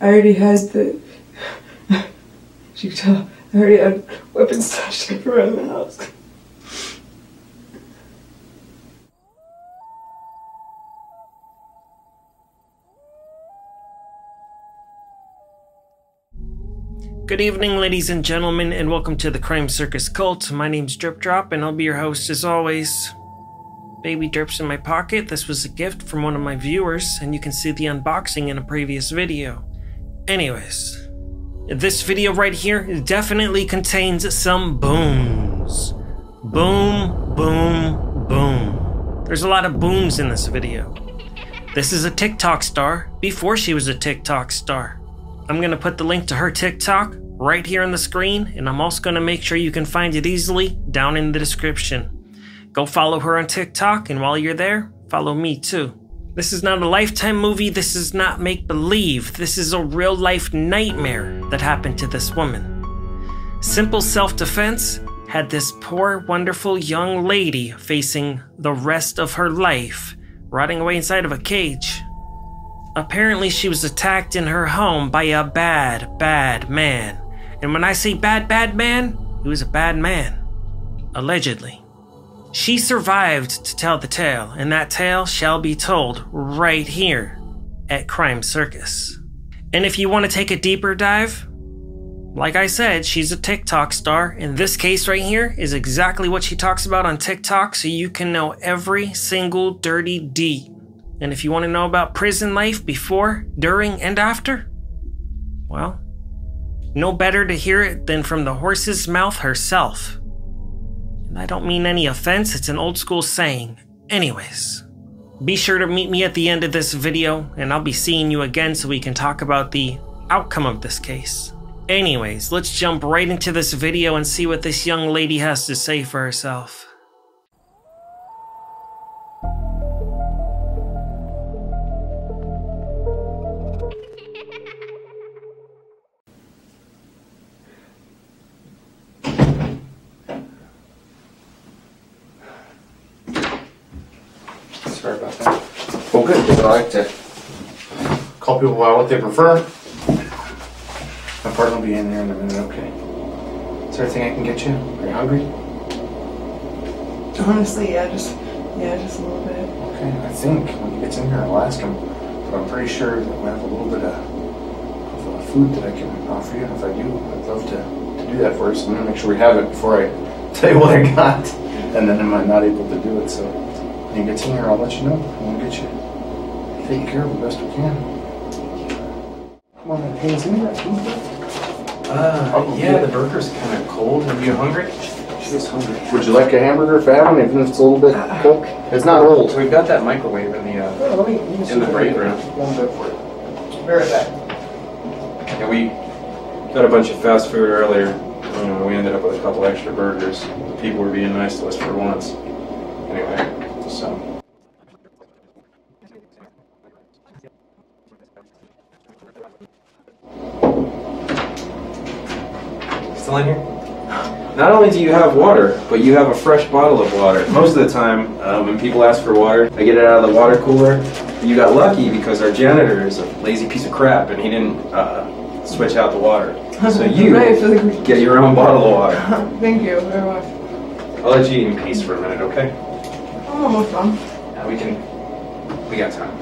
I already had the, you can tell, I already had weapons stashed up around the house. Good evening, ladies and gentlemen, and welcome to the Crime Circus Cult. My name's Drip Drop, and I'll be your host as always. Baby Drip's in my pocket. This was a gift from one of my viewers, and you can see the unboxing in a previous video. Anyways, this video right here definitely contains some booms. Boom, boom, boom. There's a lot of booms in this video. This is a TikTok star before she was a TikTok star. I'm gonna put the link to her TikTok right here on the screen, and I'm also gonna make sure you can find it easily down in the description. Go follow her on TikTok, and while you're there, follow me too. This is not a Lifetime movie, this is not make-believe, this is a real-life nightmare that happened to this woman. Simple self-defense had this poor, wonderful young lady facing the rest of her life, rotting away inside of a cage. Apparently she was attacked in her home by a bad, bad man. And when I say bad, bad man, he was a bad man. Allegedly. She survived to tell the tale, and that tale shall be told right here at Crime Circus. And if you want to take a deeper dive, like I said, she's a TikTok star, and this case right here is exactly what she talks about on TikTok, so you can know every single dirty deed. And if you want to know about prison life before, during, and after, well, no better to hear it than from the horse's mouth herself. And I don't mean any offense, it's an old school saying. Anyways, be sure to meet me at the end of this video, and I'll be seeing you again so we can talk about the outcome of this case. Anyways, let's jump right into this video and see what this young lady has to say for herself. Sorry about that. Well, good, because I like to call people by what they prefer. My partner will be in there in a minute, okay? Is there anything I can get you? Are you hungry? Honestly, yeah, just a little bit. Okay, I think when he gets in here, I'll ask him. But I'm pretty sure that we have a little bit of food that I can offer you. If I do, I'd love to do that for us. I'm going to make sure we have it before I tell you what I got. And then am I not able to do it, so when he gets in here, I'll let you know. We'll get you taken care of the best we can. Come on, man. Hey, is any of that food? Yeah, the burger's kind of cold. Are you hungry? She's hungry. Would you like a hamburger if I have one, even if it's a little bit cold? It's not old. We've got that microwave in the break room. One bit for you. Be right back. Yeah, we got a bunch of fast food earlier. We ended up with a couple extra burgers. The people were being nice to us for once. Anyway, so. Still in here? Not only do you have water, but you have a fresh bottle of water. Most of the time, when people ask for water, I get it out of the water cooler. You got lucky because our janitor is a lazy piece of crap and he didn't switch out the water. So you get your own bottle of water. Thank you very much. I'll let you eat in peace for a minute, okay? I'm almost done. Yeah, we got time.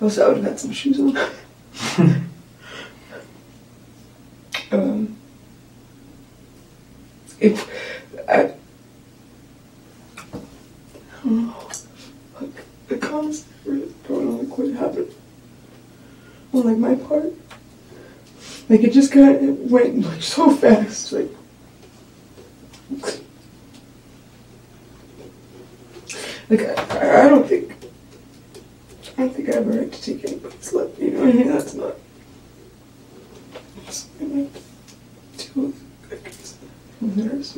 Also, I would have had some shoes on. If I don't know, like the comments really don't know like what happened on like my part. Like it just kind of went like so fast. Like I don't think I have a right to take anybody's life. You know what I mean? That's not something I have to deal with. There's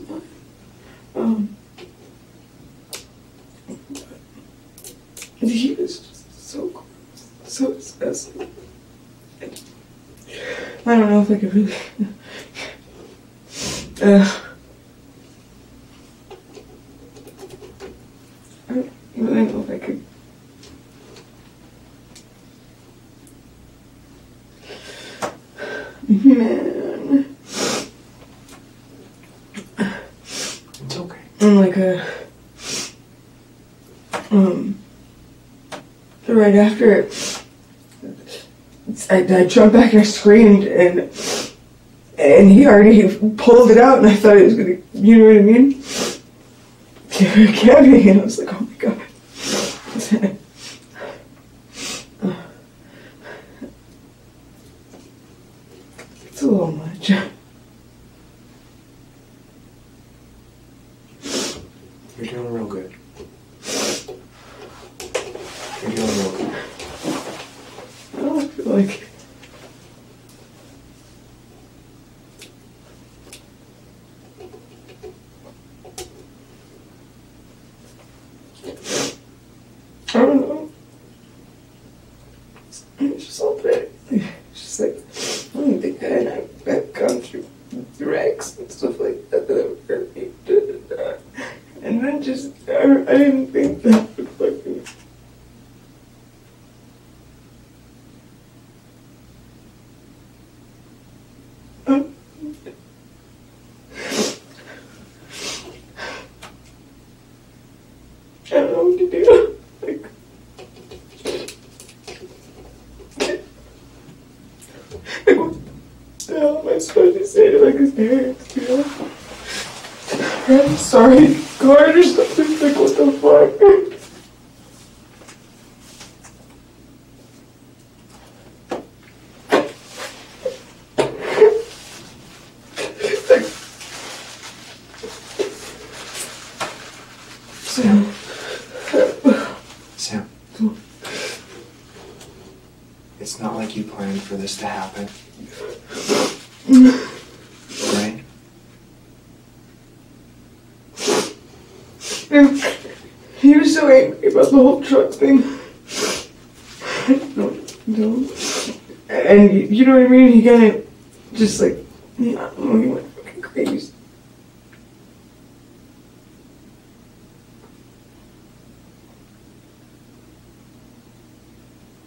mine. But he was just so cool, so disgusting. I don't know if I could really. I don't really know if I could. Man. It's okay. I'm like right after it, I jumped back and I screamed, and he already pulled it out, and I thought he was gonna, you know what I mean? Get me, and I was like, oh my god. It's a little much. You're doing real good. You're doing real good. I don't feel like. I don't know. It's just all bad. It's just like, I don't think I've gone through wrecks and stuff like that that have hurt me. And I didn't think that would fucking. I don't know what to do. Like, what the hell am I supposed to say to like his parents, you know? I'm sorry, God, or something. Like, what the fuck? Sam. It's not like you planned for this to happen. Right? He was so angry about the whole truck thing. No. And you know what I mean? He kind of just like, I don't know, he went fucking crazy.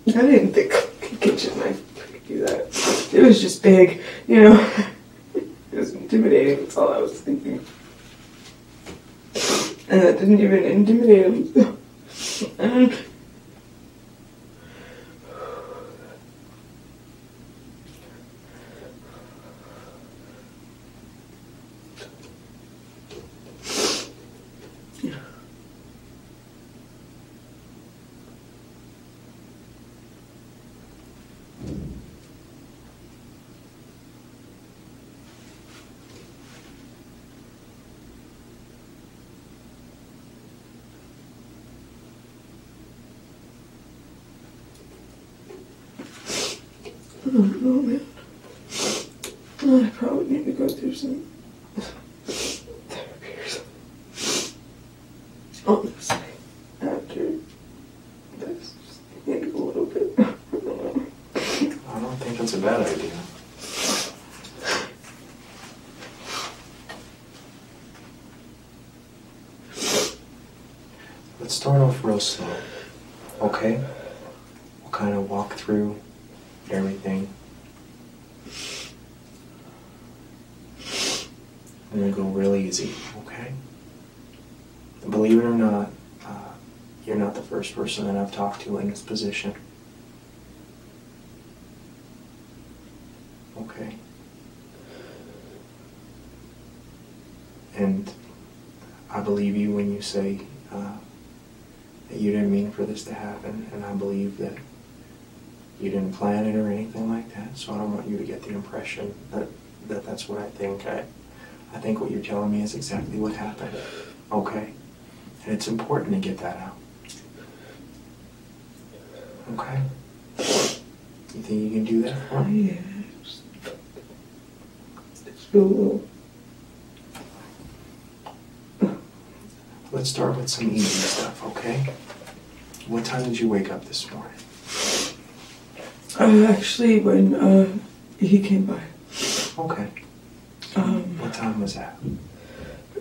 I didn't think a kitchen knife could do that. It was just big, you know. It was intimidating, that's all I was thinking. And that didn't even intimidate him. I don't know, man. I probably need to go through some therapy or something. Honestly, after this, just maybe a little bit. I don't know. I don't think that's a bad idea. Let's start off real slow, okay? We'll kind of walk through everything. I'm gonna go real easy, okay? Believe it or not, you're not the first person that I've talked to in this position. Okay? And I believe you when you say that you didn't mean for this to happen, and I believe that you didn't plan it or anything like that, so I don't want you to get the impression that that's what I think. I think what you're telling me is exactly what happened, okay? And it's important to get that out. Okay? You think you can do that for me? Yeah. It's feel a little. Let's start with some easy stuff, okay? What time did you wake up this morning? Actually, when he came by. Okay. What time was that?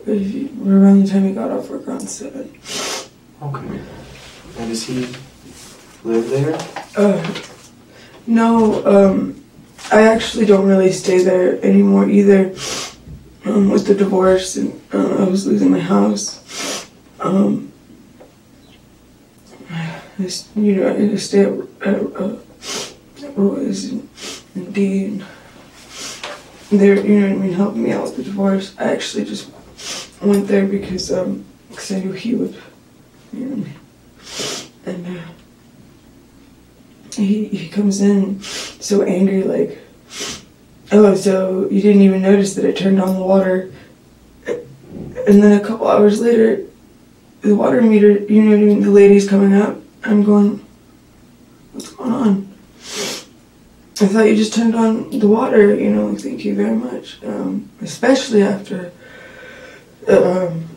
Around the time he got off work around 7. Okay. And does he live there? No, I actually don't really stay there anymore either. With the divorce, and I was losing my house. I stay at Roy's and D, and they're, helping me out with the divorce. I actually just went there because I knew he would, and he comes in so angry, like, oh, so you didn't even notice that I turned on the water. And then a couple hours later, the water meter, the lady's coming up. I'm going, what's going on? I thought you just turned on the water, thank you very much. Especially after, and,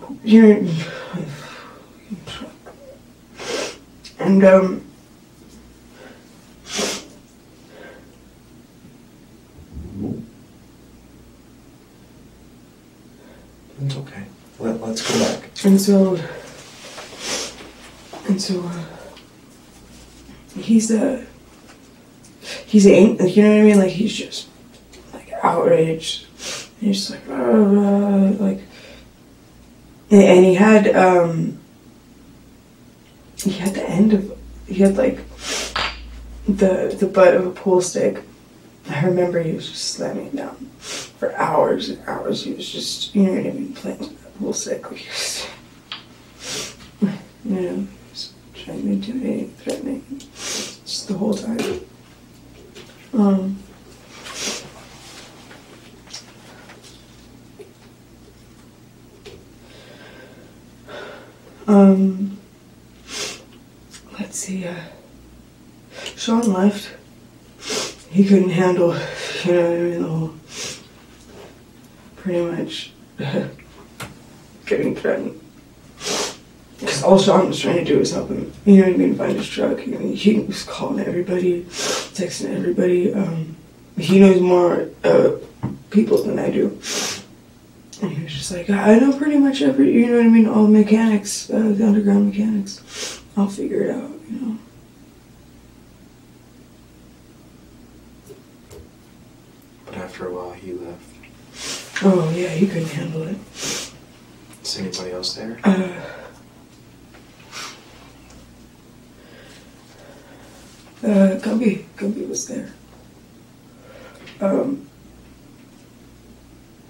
It's okay. Let's go back. And so he's angry, like, you know what I mean? Like, he's just, like, outraged. And he's just like, like, and he had the end of, like, the butt of a pool stick. I remember he was just slamming it down for hours and hours. He was just, playing with that pool stick. Like, he was trying to intimidate, threatening, just the whole time. Let's see, Sean left. He couldn't handle, the whole, pretty much, getting threatened. Because all Sean was trying to do was help him, find his truck. He was calling everybody, texting everybody. He knows more people than I do. And he was just like, I know pretty much all the mechanics, the underground mechanics. I'll figure it out, But after a while, he left. Oh, yeah, he couldn't handle it. Is anybody else there? Gumby was there.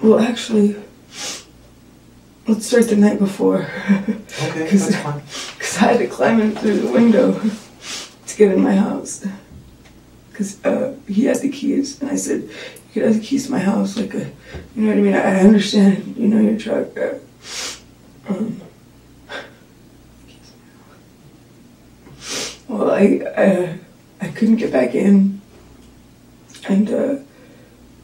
Well, actually, let's start the night before. Okay, that's fine. Because I had to climb in through the window to get in my house. Because he had the keys, and I said, you could have the keys to my house, like, you know what I mean? I understand, your truck. Well, I couldn't get back in, and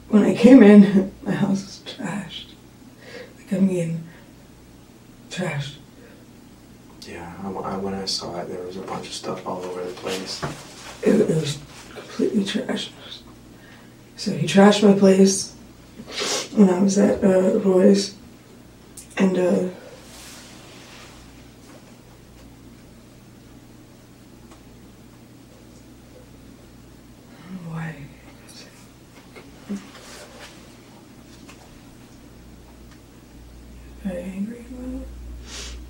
when I came in, my house was trashed. Like, trashed. Yeah, when I saw it, there was a bunch of stuff all over the place. It was completely trashed. So he trashed my place when I was at Roy's, and why? Very angry about it.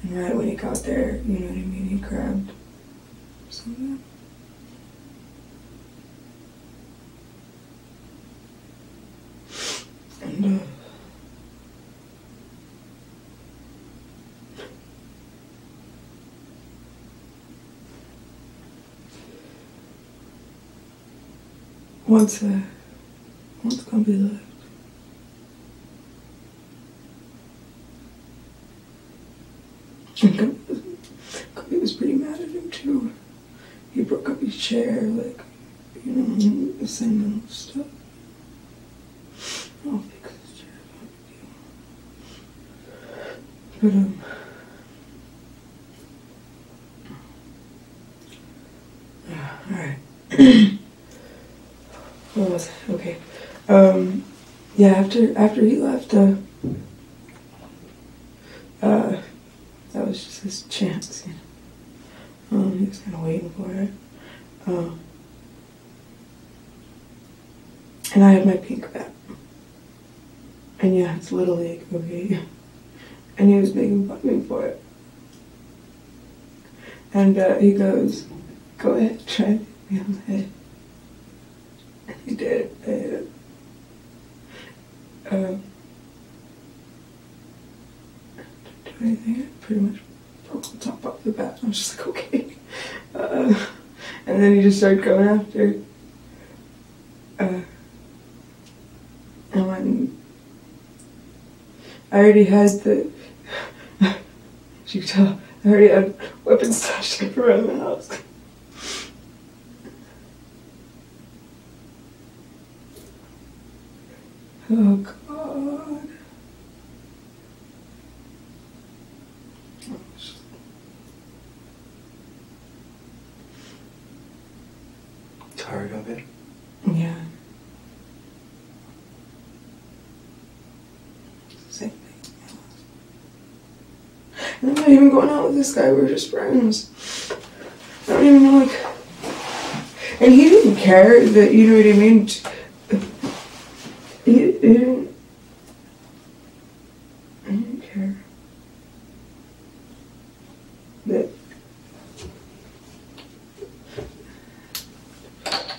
And right when he got there, you know what I mean, he grabbed something. And once Gumby left, and Gumby was pretty mad at him too. He broke up his chair, like, the sentimental stuff. I'll fix his chair, no big deal. But alright. What was it? Okay. Yeah, after he left, that was just his chance, you know. He was kind of waiting for it. And I had my pink bat. And yeah, it's Little League, okay? And he was making fun of me for it. And he goes, "Go ahead, try to hit me on the head." And he did. Didn't do anything. I pretty much broke the top off the bat. I was just like, okay. And then he just started going after. And when I already had the, as you can tell, I already had weapons stashed up around the house. Oh God. Tired of it? Yeah. Same thing. And I'm not even going out with this guy, we're just friends. I don't even know, like, and he didn't care that, you know what I mean? He didn't care that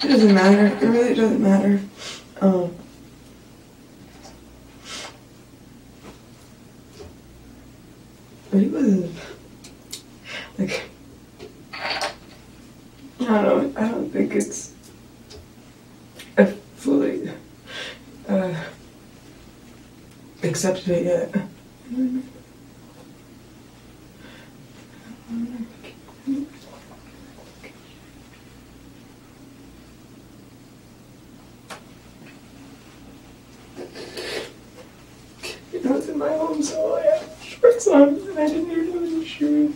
it doesn't matter. It really doesn't matter. But he wasn't like, I don't know. I don't think it's a fully accepted it yet. I was in my home, so I had shorts on, and I didn't even have any shoes.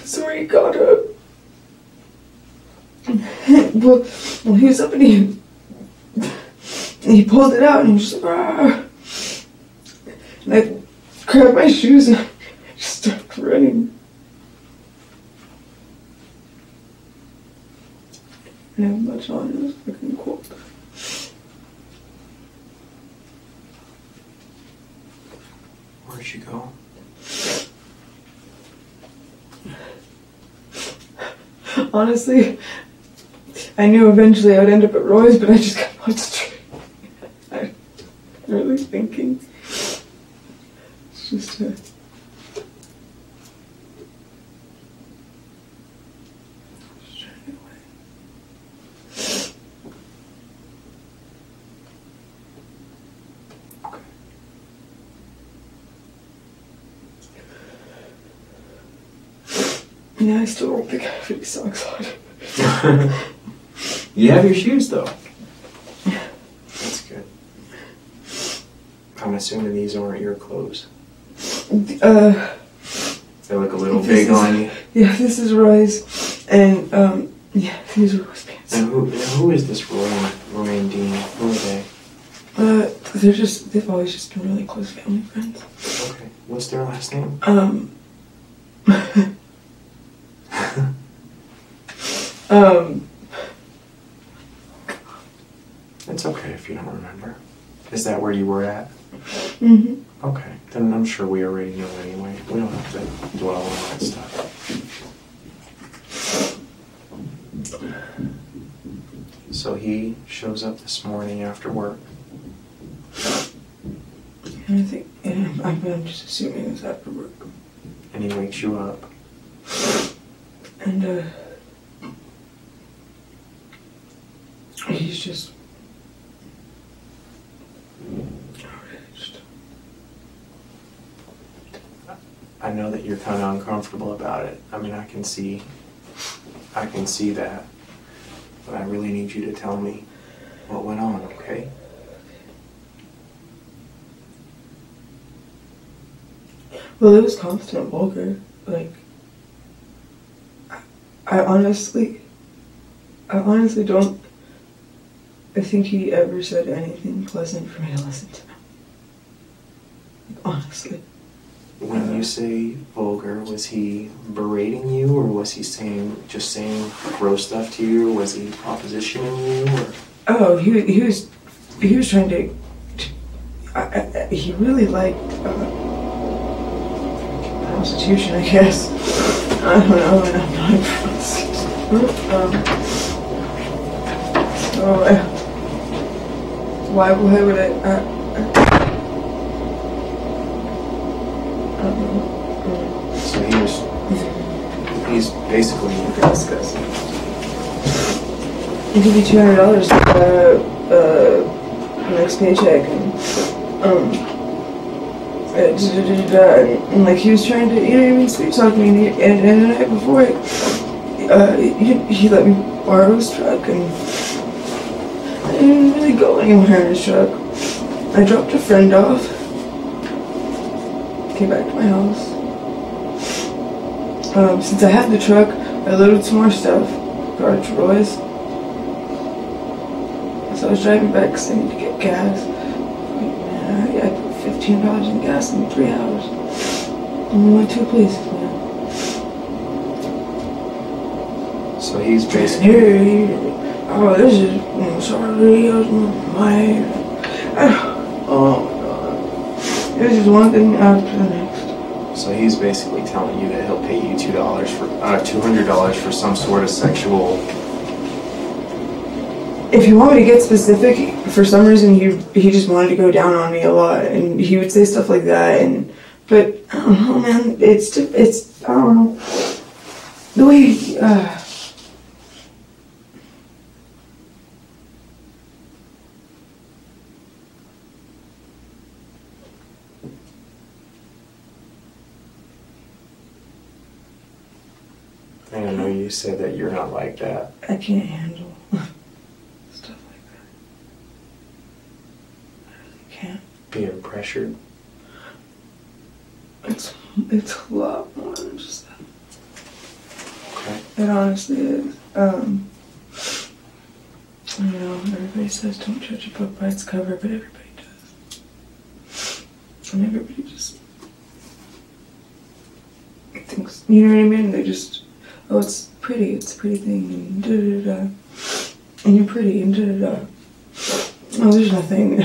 So he got up. Well, he was up and he pulled it out, and he was just like, "Ah." And I grabbed my shoes and I just started running. I didn't have much on, it was fucking cold. Where'd she go? Honestly, I knew eventually I would end up at Roy's, but I just got concentrated. I'm really thinking. It's just yeah, I still don't think I have any socks on. You have your shoes though. That's good. I'm assuming these aren't your clothes. They're like a little big on you. Yeah, this is Roy's, and yeah, these are Roy's pants. And who is this Roy and Dean? Who are they? They've always just been really close family friends. Okay. What's their last name? It's okay if you don't remember. Is that where you were at? Mm-hmm. Okay, then I'm sure we already know anyway. We don't have to dwell on that stuff. So he shows up this morning after work. And I think, yeah, I'm just assuming it's after work. And he wakes you up. And he's just outraged. I know that you're kind of uncomfortable about it. I mean, I can see that. But I really need you to tell me what went on, okay? Well, it was constant vulgar. Like, I honestly don't think he ever said anything pleasant for me to listen to. honestly. When you say vulgar, was he berating you, or was he just saying gross stuff to you, or was he propositioning you? Or? Oh, he was trying to. He really liked prostitution, I guess. I don't know, and I'm not a prostitute. Why would I? So he's basically disgusting. I'll give you $200 next paycheck, and like he was trying to, you know what I mean, sweet talk me, and the night before, he let me borrow his truck, and I didn't really go anywhere in his truck. I dropped a friend off, came back to my house. Since I had the truck, I loaded some more stuff, brought it to Roy's. So I was driving back because I needed to get gas. Man, I put $15 in gas in 3 hours. And we went 2 places, man. So he's basically... This is sorry, my... Oh my god. This is one thing after the next. So he's basically telling you that he'll pay you $200 for some sort of sexual... If you want me to get specific, for some reason he just wanted to go down on me a lot, and he would say stuff like that, but I don't know, man, it's I don't know, the way, I know you said that you're not like that. I can't handle stuff like that. I really can't. Being pressured. It's a lot more than just that. Okay. It honestly is. You know, everybody says don't judge a book by its cover, but everybody does. And everybody just thinks, you know what I mean? They just, oh, it's a pretty thing, and da-da-da, and you're pretty, and da-da-da. Oh, there's nothing.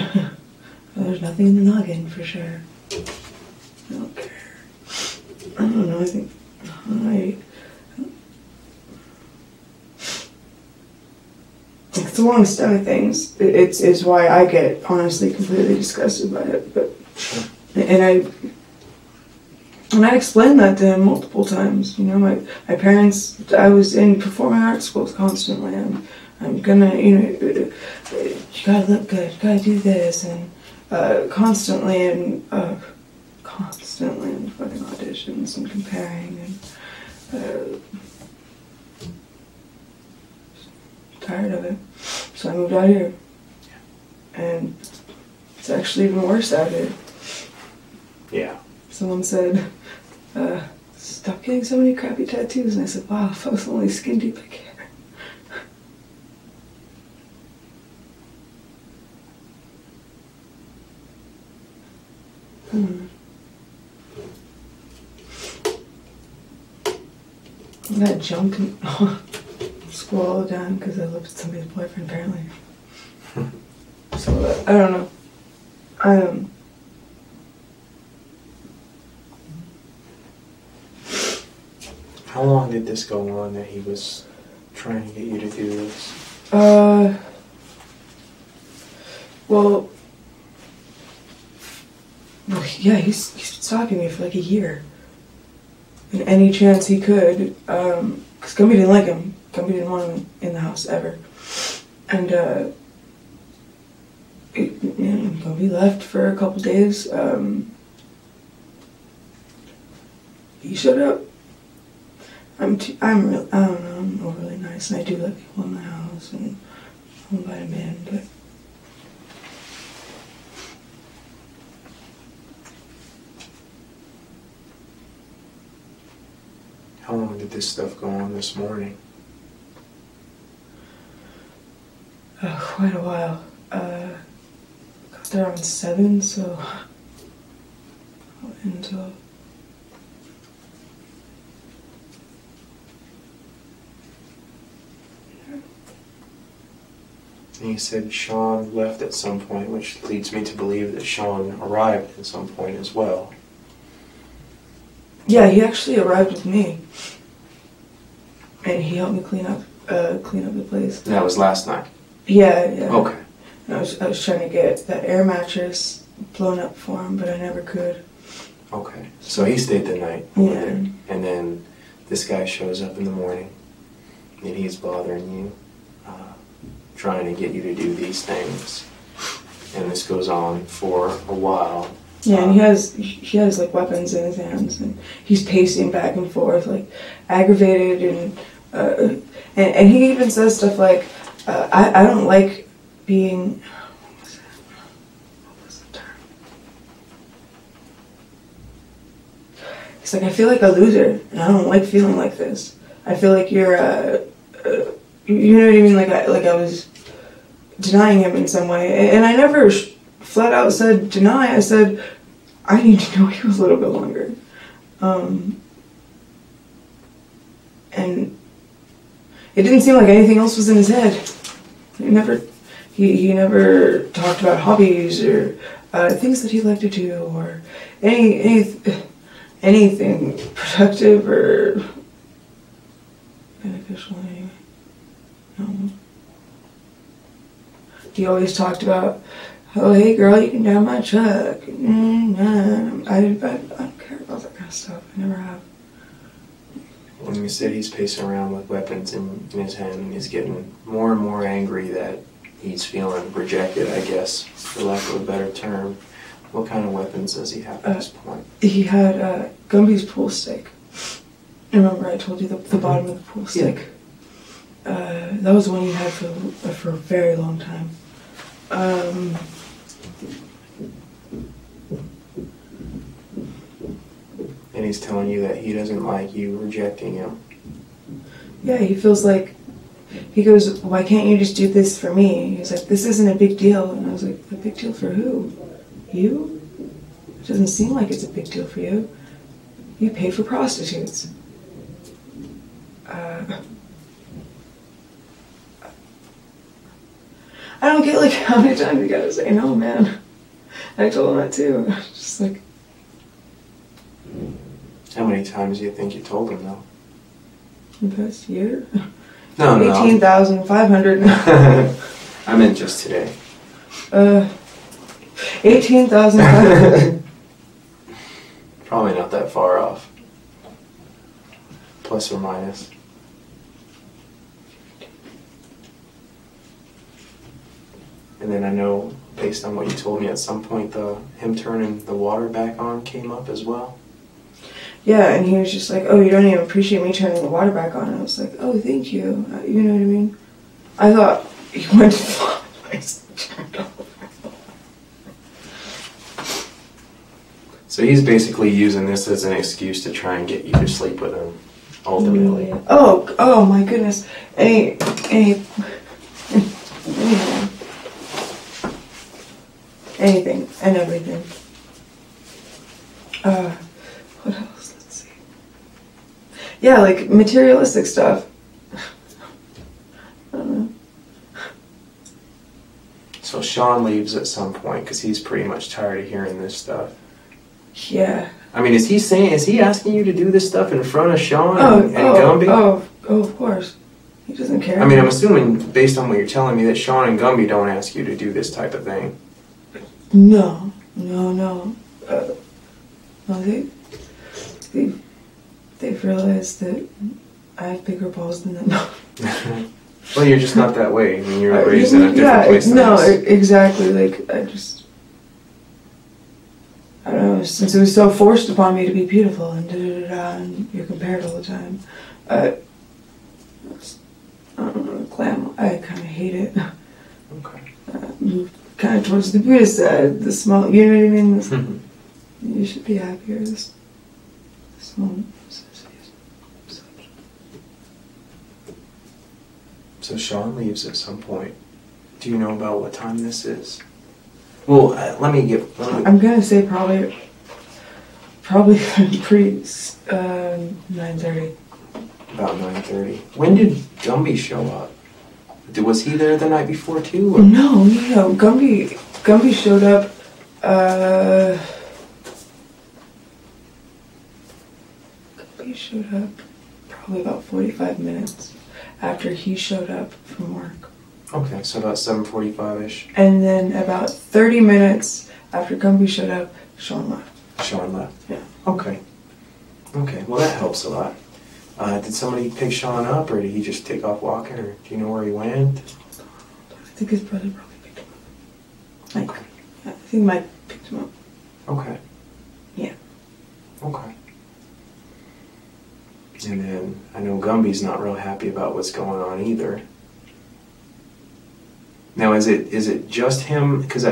There's nothing in the noggin, for sure. I don't care. I don't know, I think, it's a long stack of things. It's why I get, honestly, completely disgusted by it, but, and I explained that to him multiple times. You know, my parents, I was in performing arts schools constantly. I'm gonna, you know, you gotta look good, you gotta do this, and constantly in fucking auditions and comparing, and tired of it. So I moved out here, and it's actually even worse out here. Yeah. Someone said, stop getting so many crappy tattoos. And I said, wow, if I was only skin deep, I care. I got jumped in school all the time because I looked at somebody's boyfriend, apparently. So, I don't know. How long did this go on that he was trying to get you to do this? Well, yeah, he's stalking me for like a year. And any chance he could, because Gumby didn't like him. Gumby didn't want him in the house ever. And, Gumby left for a couple days. He showed up. I don't know, I'm overly nice, and I do let people in my house, and I'll invite him in, but... How long did this stuff go on this morning? Quite a while. Got there around 7, so... until. And you said Sean left at some point, which leads me to believe that Sean arrived at some point as well. Yeah, he actually arrived with me, and he helped me clean up the place. And that was last night? Yeah. Okay. And I was trying to get that air mattress blown up for him, but I never could. Okay. So he stayed the night over there. And then this guy shows up in the morning, and he's bothering you, trying to get you to do these things. And this goes on for a while. Yeah, and he has like weapons in his hands, and he's pacing back and forth, like aggravated, and he even says stuff like, "I don't like being." What was the term? He's like, "I feel like a loser, and I don't like feeling like this. I feel like you're, you know what I mean? Like I was denying him in some way, and I never flat out said deny. I said, I need to know you a little bit longer. And it didn't seem like anything else was in his head. He never talked about hobbies or things that he liked to do or anything productive or beneficial anyway. No. He always talked about, oh, hey girl, you can drive my truck. I don't care about that kind of stuff. I never have. When you said he's pacing around with weapons in his hand, and he's getting more and more angry that he's feeling rejected, I guess, for lack of a better term. What kind of weapons does he have at this point? He had Gumby's pool stick. Remember I told you the bottom of the pool stick? Yeah. That was the one he had for a very long time. And he's telling you that he doesn't like you rejecting him. Yeah, he feels like, he goes, why can't you just do this for me? He's like, this isn't a big deal. And I was like, a big deal for who? You? It doesn't seem like it's a big deal for you. You pay for prostitutes. I don't get like how many times you gotta say no, man. I told him that too. I was just like. How many times do you think you told him though? The past year? No. 18,500. I meant just today. 18,500. Probably not that far off. Plus or minus. And then I know, based on what you told me, at some point him turning the water back on came up as well. Yeah, and he was just like, oh, you don't even appreciate me turning the water back on. And I was like, oh, thank you. You know what I mean? I thought he went to the place and turned off. So he's basically using this as an excuse to try and get you to sleep with him, ultimately. Yeah. Oh my goodness. Anything and everything. What else? Let's see. Yeah, like materialistic stuff. I don't know. So Sean leaves at some point because he's pretty much tired of hearing this stuff. Yeah. I mean, is he asking you to do this stuff in front of Sean and Gumby? Oh, of course. He doesn't care. I mean, I'm assuming, based on what you're telling me, that Sean and Gumby don't ask you to do this type of thing. No. They've realized that I have bigger balls than them. Well, you're just not that way. I mean, you're raised in a different place than us. Exactly. Like, I don't know, since it was so forced upon me to be beautiful and and you're compared all the time. I don't know, glam, I kind of hate it. Okay. Kind of towards the Buddhist side, the small, you know what I mean? You should be happier. This moment. So Sean leaves at some point. Do you know about what time this is? Well, let me I'm gonna say probably Probably pre 9:30. About 9:30. When did Gumby show up? Was he there the night before too? Or? No. Gumby showed up. Gumby showed up probably about 45 minutes after he showed up from work. Okay, so about 7:45ish. And then about 30 minutes after Gumby showed up, Sean left. Sean left. Yeah. Okay. Okay. Well, that helps a lot. Did somebody pick Sean up, or did he just take off walking, or do you know where he went? I think his brother probably picked him up. Okay. I think Mike picked him up. Okay. Yeah. Okay. And then I know Gumby's not real happy about what's going on either. Now, is it just him? Because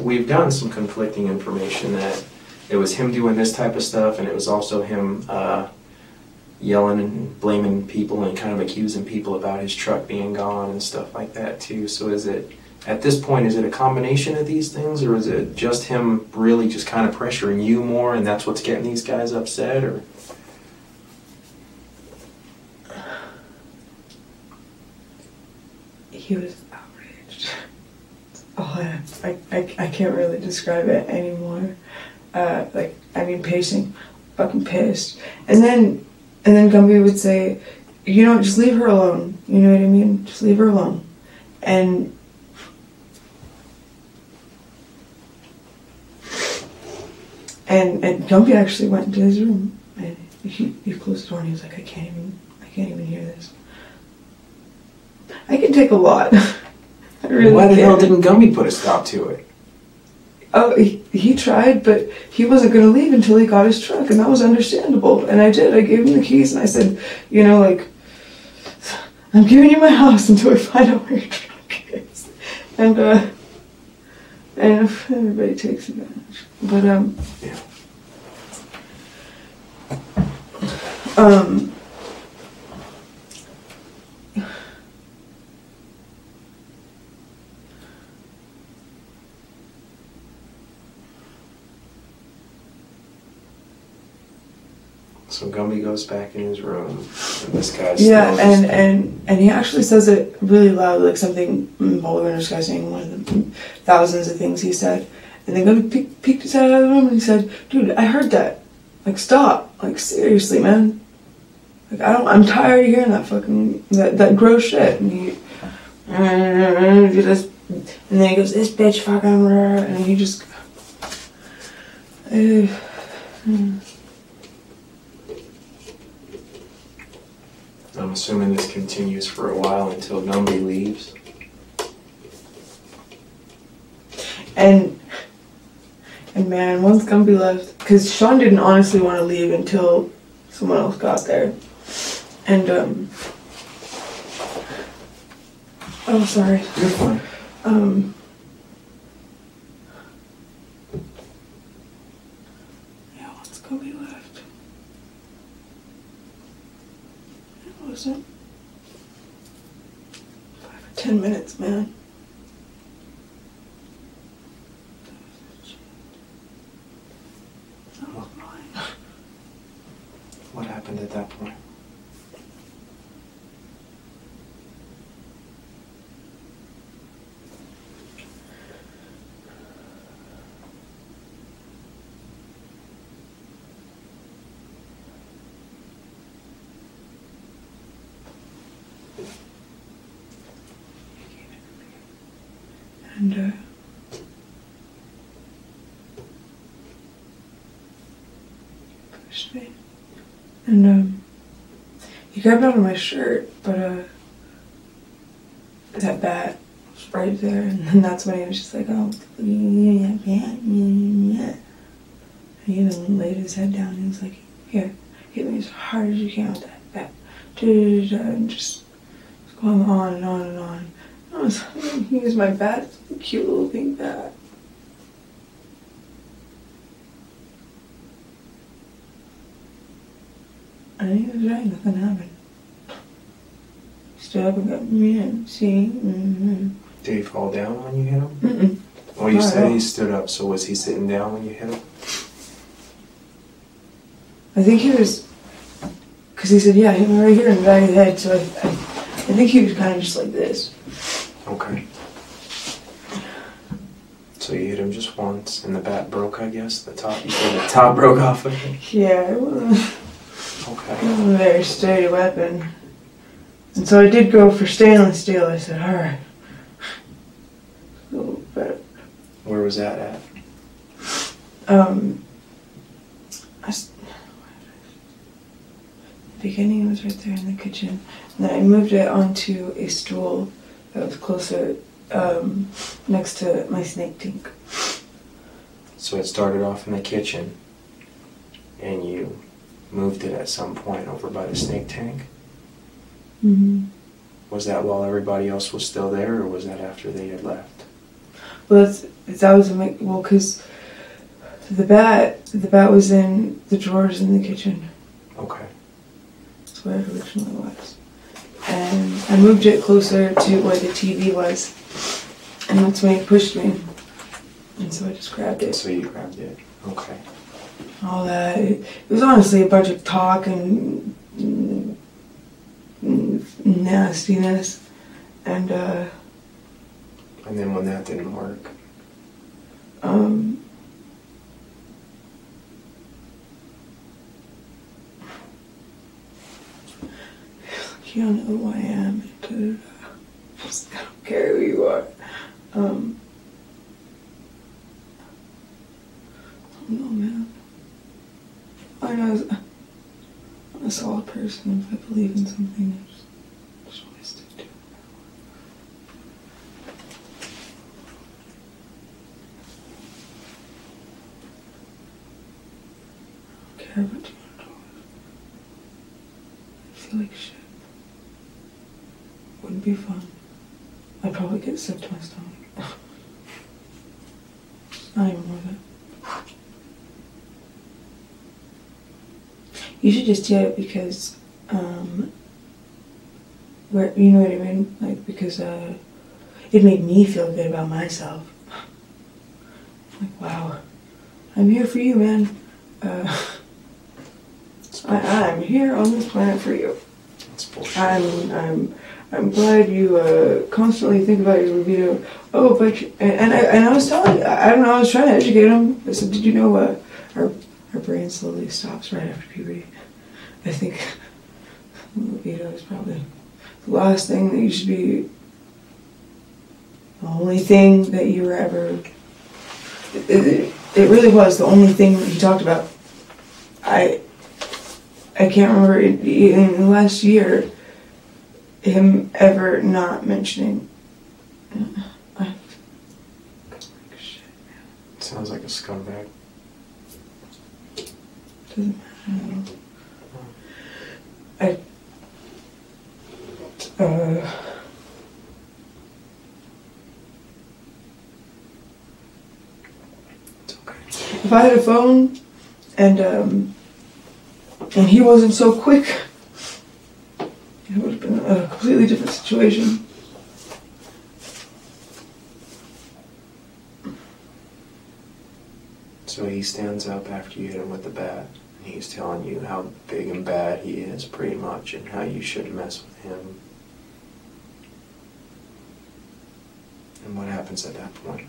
we've gotten some conflicting information that it was him doing this type of stuff, and it was also him yelling and blaming people and kind of accusing people about his truck being gone and stuff like that too. So is it, at this point, is it a combination of these things, or is it just him really just kind of pressuring you more, and that's what's getting these guys upset, or? He was outraged. Oh, I can't really describe it anymore. Pacing, fucking pissed. And then Gumby would say, just leave her alone. You know what I mean? Just leave her alone. And Gumby actually went into his room and he closed the door and he was like, I can't even hear this. I can take a lot. Really. Why the hell didn't Gumby put a stop to it? Oh, he tried, but he wasn't going to leave until he got his truck, and that was understandable. And I did. I gave him the keys, and I said, I'm giving you my house until we find out where your truck is. And everybody takes advantage. But, Yeah. So Gumby goes back in his room, and this guy's and he actually says it really loud, like something vulgar and disgusting, one of the thousands of things he said. And then Gumby peeked his head out of the room and he said, "Dude, I heard that. Like, stop. Like, seriously, man. Like, I'm tired of hearing that fucking that gross shit." And he just, and then he goes, "This bitch fucking," and he just. I'm assuming this continues for a while until Gumby leaves. And man, once Gumby left, because Sean didn't honestly want to leave until someone else got there. And oh, sorry. You're fine. Yeah, once Gumby left, it wasn't 5 or 10 minutes, man. That was mine. What happened at that point? And pushed me. And he grabbed onto my shirt, but that bat was right there, and then that's when he was just like, "Oh, yeah." And he even laid his head down and he was like, "Here, hit me as hard as you can with that bat." And just going on and on and on. He used my bat, cute little pink bat. And he was right, nothing happened. He stood up and got me in, see? Mm-hmm. Did he fall down when you hit him? Mm-mm. Well, you Not at said all. he stood up, so was he sitting down when you hit him? I think he was, because he said, yeah, hit me right here in the back of the head. So I think he was kind of just like this. Okay. So you hit him just once, and the bat broke, I guess? The top, you said the top broke off of it? Yeah, it wasn't Okay. a very sturdy weapon. And so I did go for stainless steel. I said, alright. A little better. Where was that at? The beginning it was right there in the kitchen. And then I moved it onto a stool that was closer, next to my snake tank. So it started off in the kitchen, and you moved it at some point over by the snake tank? Mm-hmm. Was that while everybody else was still there, or was that after they had left? Well, that was because the bat was in the drawers in the kitchen. Okay. That's where it originally was. And I moved it closer to where the TV was, and that's when he pushed me. And so I just grabbed it. So you grabbed it. Okay. All that. It was honestly a bunch of talk and nastiness. And then when that didn't work? You don't know who I am. I don't care who you are. I don't know, man. I know I'm a solid person. If I believe in something, I just want to stick to it. I don't care about $200. I feel like shit. Wouldn't be fun. I'd probably get sick to my stomach. It's not even worth it. You should just do it because, where, you know what I mean? Like, because, it made me feel good about myself. Like, wow, I'm here for you, man. I'm here on this planet for you. That's bullshit. I'm glad you constantly think about your libido. Oh, but and I was telling, I don't know, I was trying to educate him. I said, did you know our brain slowly stops right after puberty? I think libido is probably the last thing that you should be. The only thing that you were ever. It really was the only thing that he talked about. I can't remember in the last year him ever not mentioning. Sounds like a scumbag. Doesn't matter. It's okay. If I had a phone and he wasn't so quick, it would have been a completely different situation. So he stands up after you hit him with the bat, and he's telling you how big and bad he is, pretty much, and how you shouldn't mess with him. And what happens at that point?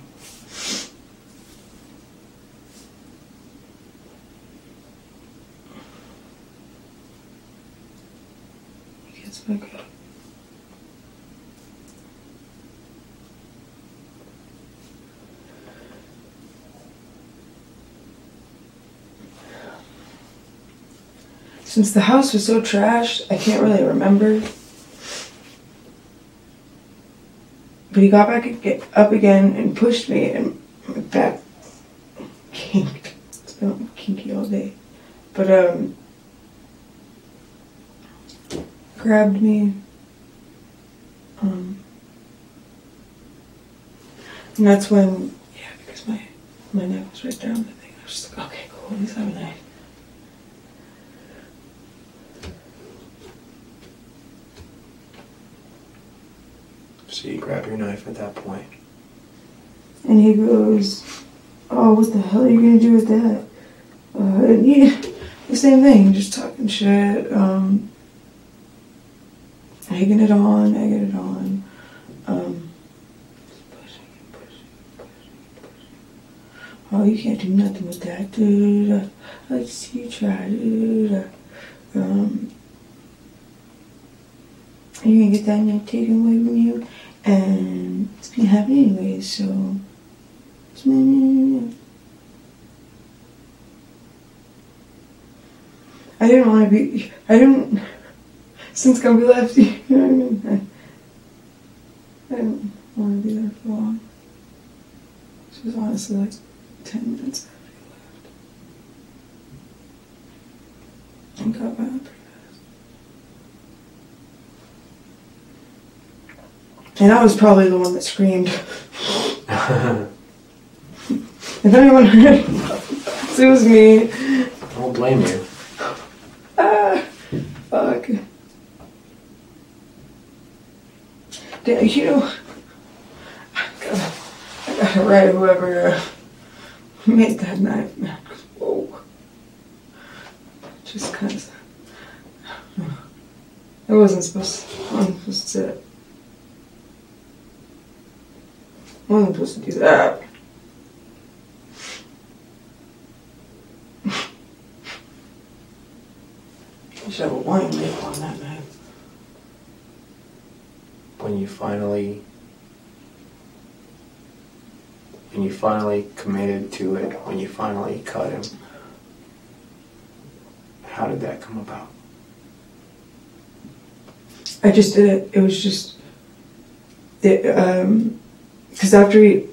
He gets back up. Since the house was so trashed, I can't really remember. But he got back up again and pushed me, and my back kinked. It's been kinky all day. But, grabbed me. And that's when, yeah, because my neck was right there on the thing. I was just like, okay, cool, at least I have a knife. So you grab your knife at that point. And he goes, oh, what the hell are you going to do with that? And the same thing, just talking shit, egging it on, oh, you can't do nothing with that, dude. I like to see you try, dude. You're gonna get that neck taken away from you, and it's gonna happen anyways, so. I didn't want to be, since Gumby left, you know what I mean? I didn't want to be there for long. She was honestly like 10 minutes after he left. And got back pretty fast. And I was probably the one that screamed. If anyone heard, it was me. I don't blame you. Fuck. Yeah, you know, I gotta write whoever made that knife, man. Whoa. Just cause. I wasn't supposed to. I wasn't supposed to do that. I should have a wine label on that knife. When you finally committed to it, when you finally cut him, how did that come about? I just did it. It was just, because after he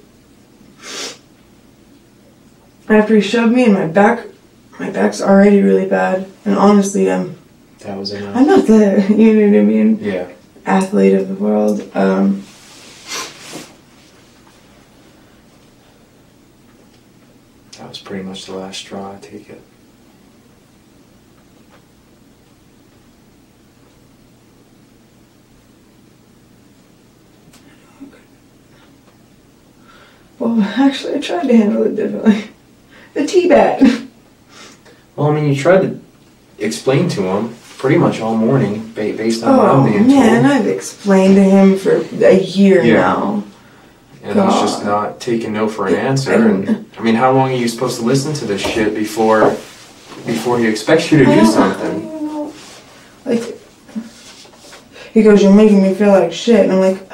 shoved me in my back's already really bad, and honestly, That was enough. I'm not the, you know what I mean? Yeah. Athlete of the world. That was pretty much the last straw, I take it. Well, actually, I tried to handle it differently. The tea bag. Well, I mean, you tried to explain to him pretty much all morning, based on what I'm being told. Man, I've explained to him for a year now. And he's just not taking no for an answer. And I mean, how long are you supposed to listen to this shit before he expects you to do something? Like, he goes, "You're making me feel like shit," and I'm like,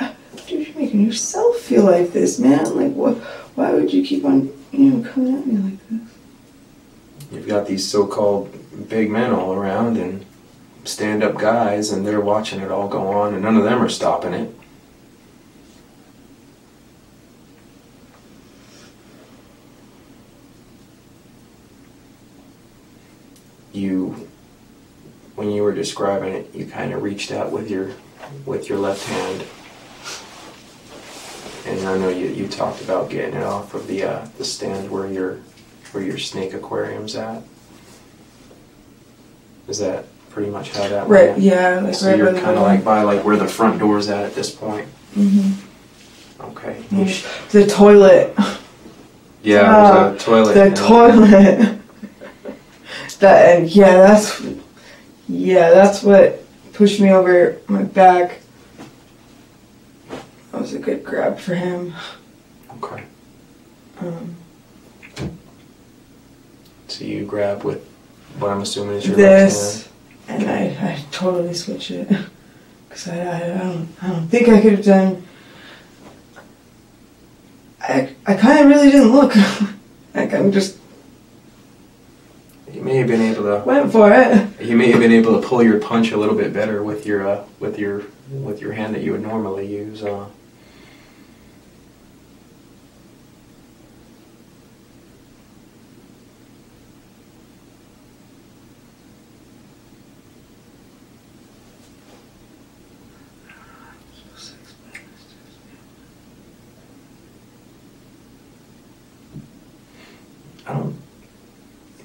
"Dude, you're making yourself feel like this, man. Like, what? Why would you keep on, coming at me like this?" You've got these so-called big men all around and stand-up guys, and they're watching it all go on, and none of them are stopping it. When you were describing it, you kind of reached out with your left hand, and I know you talked about getting it off of the stand where your snake aquarium's at. Is that pretty much how that Right, went? yeah. Like So right you're by the kind of door. like by like where the front door's at this point. Mm-hmm. Okay. The toilet. Yeah, there's a toilet. The toilet. That's what pushed me over my back. That was a good grab for him. Okay. So you grab with what I'm assuming is your this, left hand. and I totally switch it because I don't think I could have done. I kind of really didn't look. Like I'm just. You may have been able to. Went for it. You may have been able to pull your punch a little bit better with your hand that you would normally use.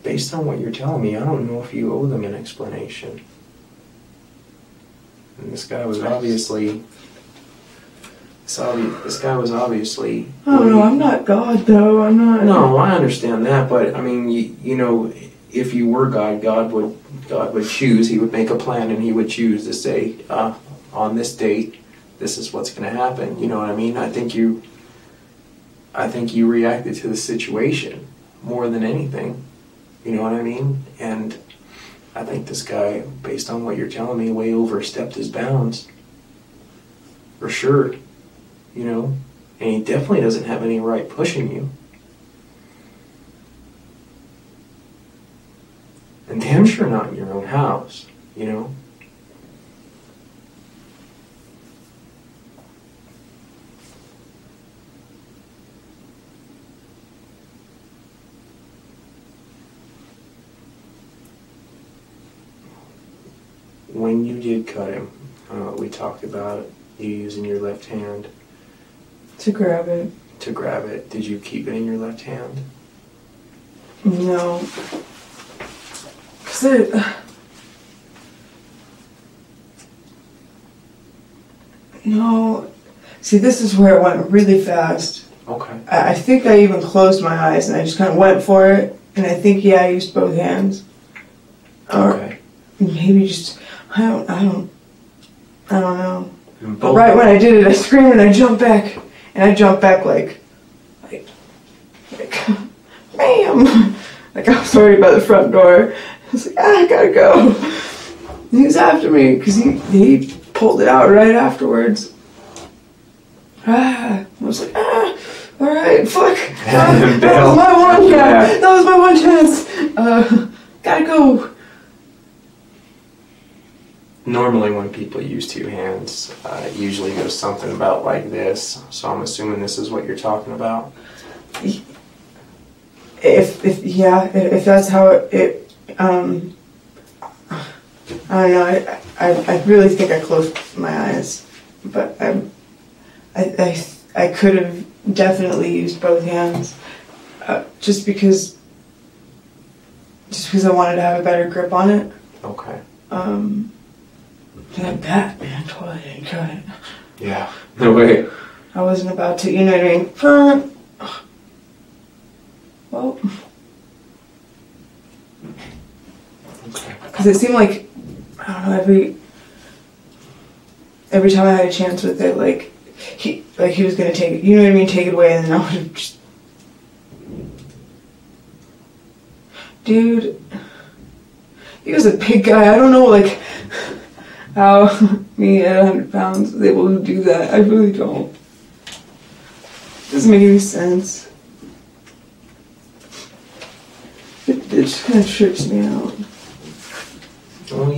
Based on what you're telling me, I don't know if you owe them an explanation. And this guy was obviously This guy was obviously... I don't know, I'm not God though, I'm not... No, I understand that, but I mean, you know, if you were God, God would choose, he would make a plan and he would choose to say, on this date, this is what's going to happen. You know what I mean? I think you reacted to the situation more than anything. You know what I mean? And I think this guy, based on what you're telling me, way overstepped his bounds. For sure. You know? And he definitely doesn't have any right pushing you. And damn sure not in your own house, you know? When you did cut him, we talked about you using your left hand. To grab it. To grab it. Did you keep it in your left hand? No. Cause it... No. See, this is where it went really fast. Okay. I think I even closed my eyes and I just kind of went for it. And I think, yeah, I used both hands. Okay. Or maybe just... I don't know. But Both. right when I did it, I screamed and I jumped back. And I jumped back like bam! Like I was already by the front door. I was like, I gotta go. And he was after me because he pulled it out right afterwards. I was like, alright, fuck. That was my one guy. That was my one chance. Gotta go. Normally when people use two hands, it usually goes something about like this. So I'm assuming this is what you're talking about. If that's how it I don't know. I really think I closed my eyes, but I could have definitely used both hands, just because I wanted to have a better grip on it. Okay. Like that, man, totally didn't cut it. Yeah. No way. I wasn't about to, you know what I mean? Well, because it seemed like, I don't know, every time I had a chance with it, like he was gonna take it, you know what I mean, take it away, and then I would have just, dude, he was a big guy. I don't know, like, how me at 100 pounds was able to do that. I really don't. Doesn't make any sense. It just kind of trips me out. Well,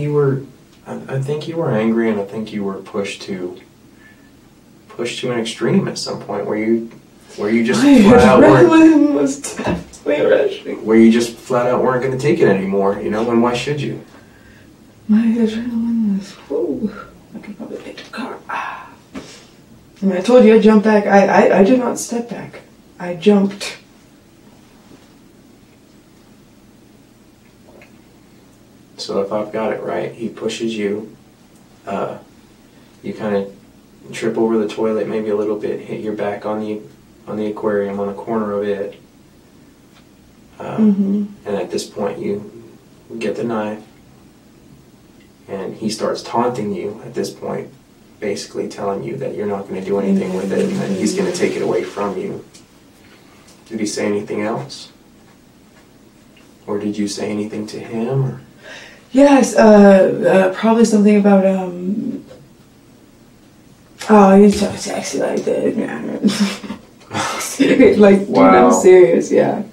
I think you were angry, and I think you were pushed to an extreme at some point where you just flat out adrenaline was definitely rushing. Where you just flat out weren't going to take it anymore, you know, and why should you? My adrenaline was, whoa, I could probably take the car. I mean, I told you I jumped back. I did not step back. I jumped. So if I've got it right, he pushes you, you kind of trip over the toilet maybe a little bit, hit your back on the aquarium, on the corner of it, and at this point you get the knife, and he starts taunting you at this point, basically telling you that you're not going to do anything with it, and that he's going to take it away from you. Did he say anything else? Or did you say anything to him? Or? Yes, probably something about, oh, you're so sexy like that, man. Like, wow. Dude, I'm serious, yeah.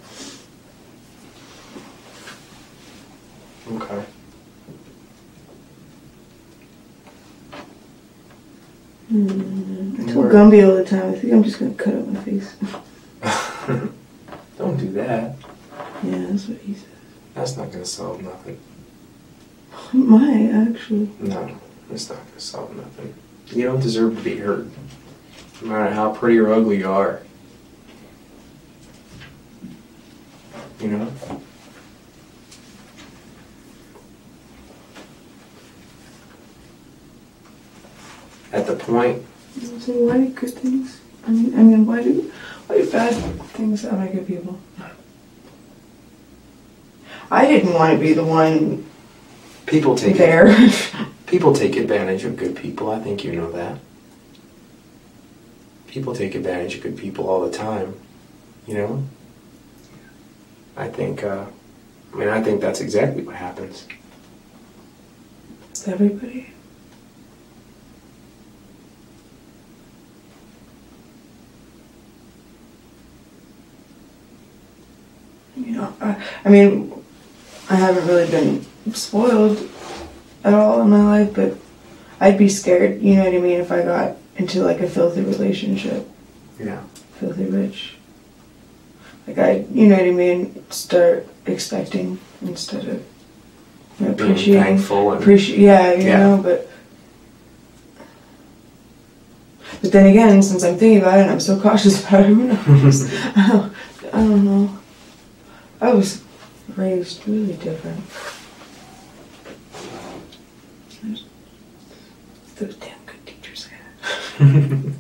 Okay. I told Gumby all the time, I think I'm just going to cut up my face. Don't do that. Yeah, that's what he said. That's not going to solve nothing. It might, actually. No, it's not going to solve nothing. You don't deserve to be hurt, no matter how pretty or ugly you are. You know? At the point So why do good things? I mean, why do bad things sound like good people? I didn't want to be the one. People take there. People take advantage of good people. I think you know that. People take advantage of good people all the time. You know. I think. I think that's exactly what happens. Everybody. You know, I haven't really been spoiled at all in my life, but I'd be scared, you know what I mean, if I got into like a filthy relationship. Yeah. Filthy rich. Like you know what I mean, start expecting instead of appreciating. Being thankful. Yeah, you know, but then again, since I'm thinking about it and I'm so cautious about it, who knows? I don't know. I was raised really different. Those damn good teachers I had.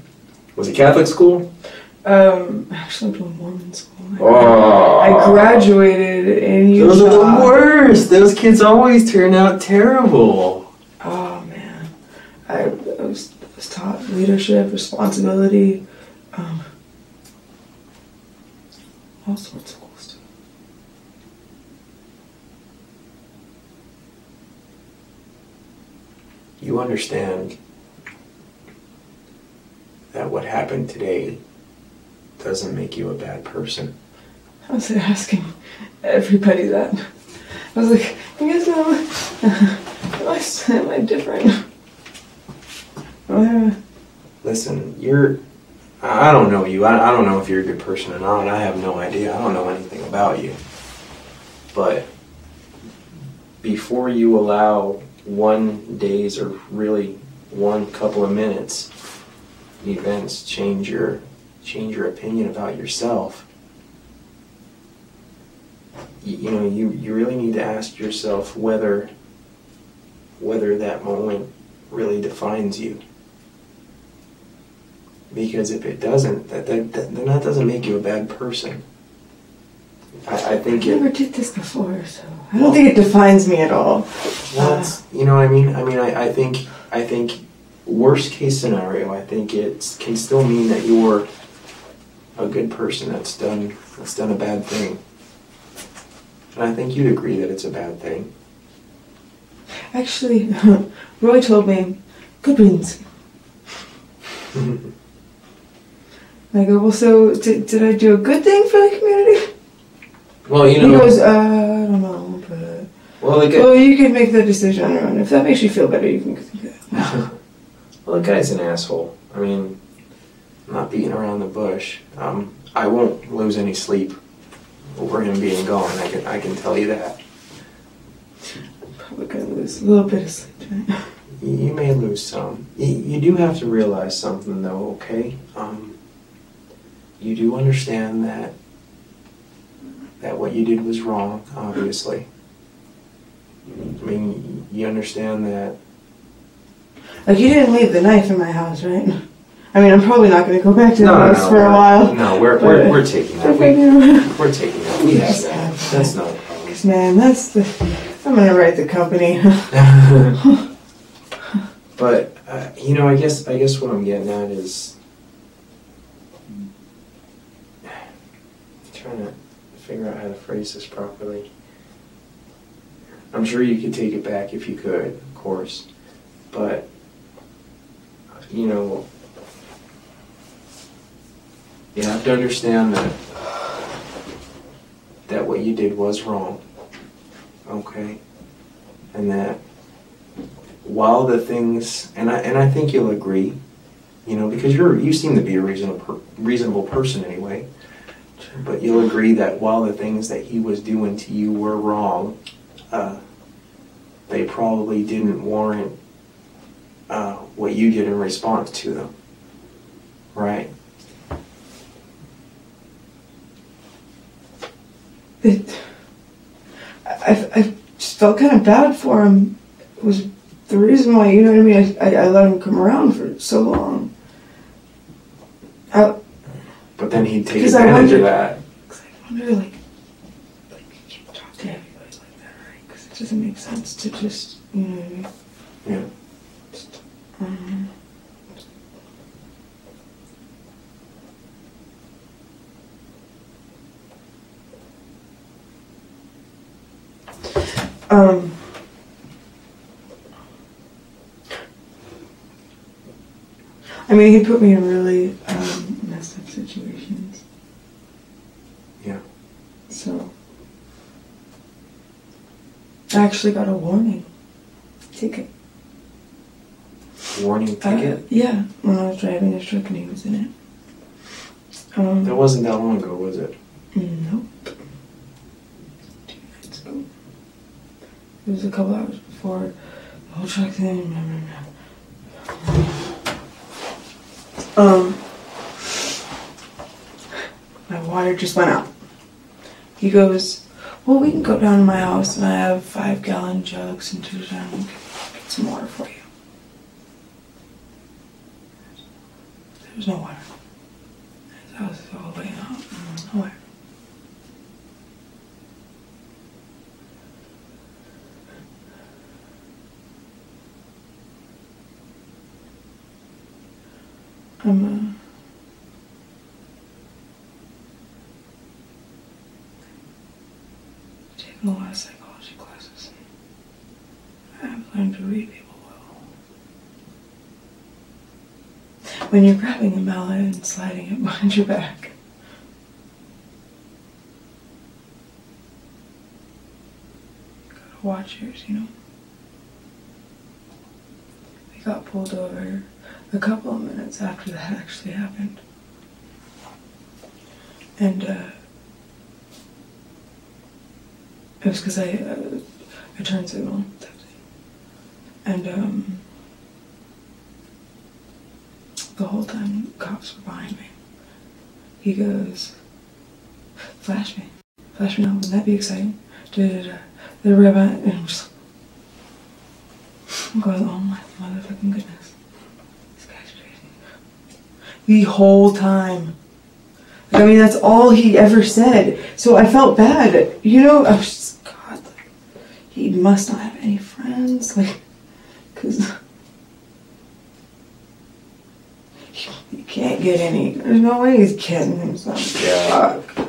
Was it Catholic school? Actually, I went to a Mormon school. Oh. I graduated in Utah. Those are the worst. Those kids always turn out terrible. Oh man, I was taught leadership, responsibility, all sorts of cool stuff. You understand that what happened today doesn't make you a bad person. I was asking everybody that. I was like, you guys know, am I different? Listen, I don't know you. I don't know if you're a good person or not. I have no idea. I don't know anything about you. But before you allow one day's or really one couple of minutes events change your opinion about yourself, you really need to ask yourself whether that moment really defines you. Because if it doesn't, then that doesn't make you a bad person. I think I never did this before, so I don't think it defines me at all. Well, you know what I mean? I think worst case scenario, I think it can still mean that you're a good person that's done a bad thing. And I think you'd agree that it's a bad thing. Actually, Roy told me, good riddance. I go, well, so did I do a good thing for the community? Well, you know. He goes, I don't know, but. Well, you can make that decision on your own. If that makes you feel better, you can think that. Well, the guy's an asshole. I mean, I'm not beating around the bush. I won't lose any sleep over him being gone. I can tell you that. I'm probably gonna lose a little bit of sleep tonight. You may lose some. You do have to realize something, though. Okay. You do understand that what you did was wrong, obviously. I mean, you understand that. Like, you didn't leave the knife in my house, right? I mean, I'm probably not going to go back to the house for a while. No, we're taking that. We're taking that. We have that. That's not a problem. Because, man, I'm going to write the company. But, I guess what I'm getting at is trying to figure out how to phrase this properly. I'm sure you could take it back if you could, of course. But, you have to understand that what you did was wrong. Okay? And that while the things, and I think you'll agree, because you seem to be a reasonable person anyway, but you'll agree that while the things that he was doing to you were wrong, they probably didn't warrant what you did in response to them. Right? I just felt kind of bad for him. It was the reason why, I let him come around for so long. then he'd take Because I advantage wonder- of that. Because I wonder, like you can't talk to everybody like that, right? Because it doesn't make sense to just, you know what I mean? Yeah. Just, I mean, he put me in really messed up situations. Yeah. So, I actually got a warning ticket. Warning ticket? Yeah, when I was driving his truck and he was in it. That wasn't that long ago, was it? Nope. 2 nights ago. It was a couple hours before the whole truck thing. My water just went out. He goes, well, we can go down to my house and I have 5-gallon jugs and 2 down and get some water for you. There was no water. I was all the way out. Nowhere. I'm taking a lot of psychology classes. I've learned to read people well. When you're grabbing a mallet and sliding it behind your back, you gotta watch yours, you know? We got pulled over a couple of minutes after that actually happened. And it was because I turned signal. And the whole time cops were behind me. He goes, flash me now, wouldn't that be exciting? They're right behind, and I'm just I'm going, oh my motherfucking goodness. This guy's crazy. The whole time. Like, I mean, that's all he ever said. So I felt bad. You know, I was just, God, like, he must not have any friends. Like, because he can't get any. There's no way he's kidding himself. Yeah. Fuck.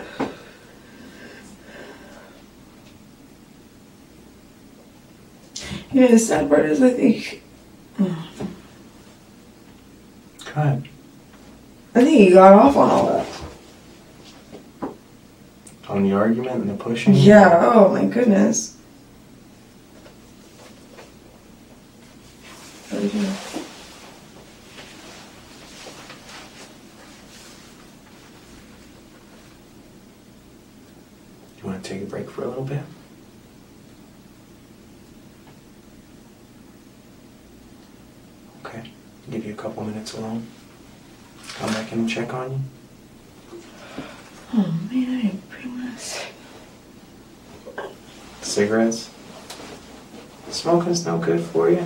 You know, the sad part is, I think. God. I think he got off on all that. On the argument and the pushing? Yeah, oh my goodness. Really do. You want to take a break for a little bit? Okay. I'll give you a couple minutes alone. Come back in and check on you. Oh man, I didn't bring this. Cigarettes? Smoking's no good for you.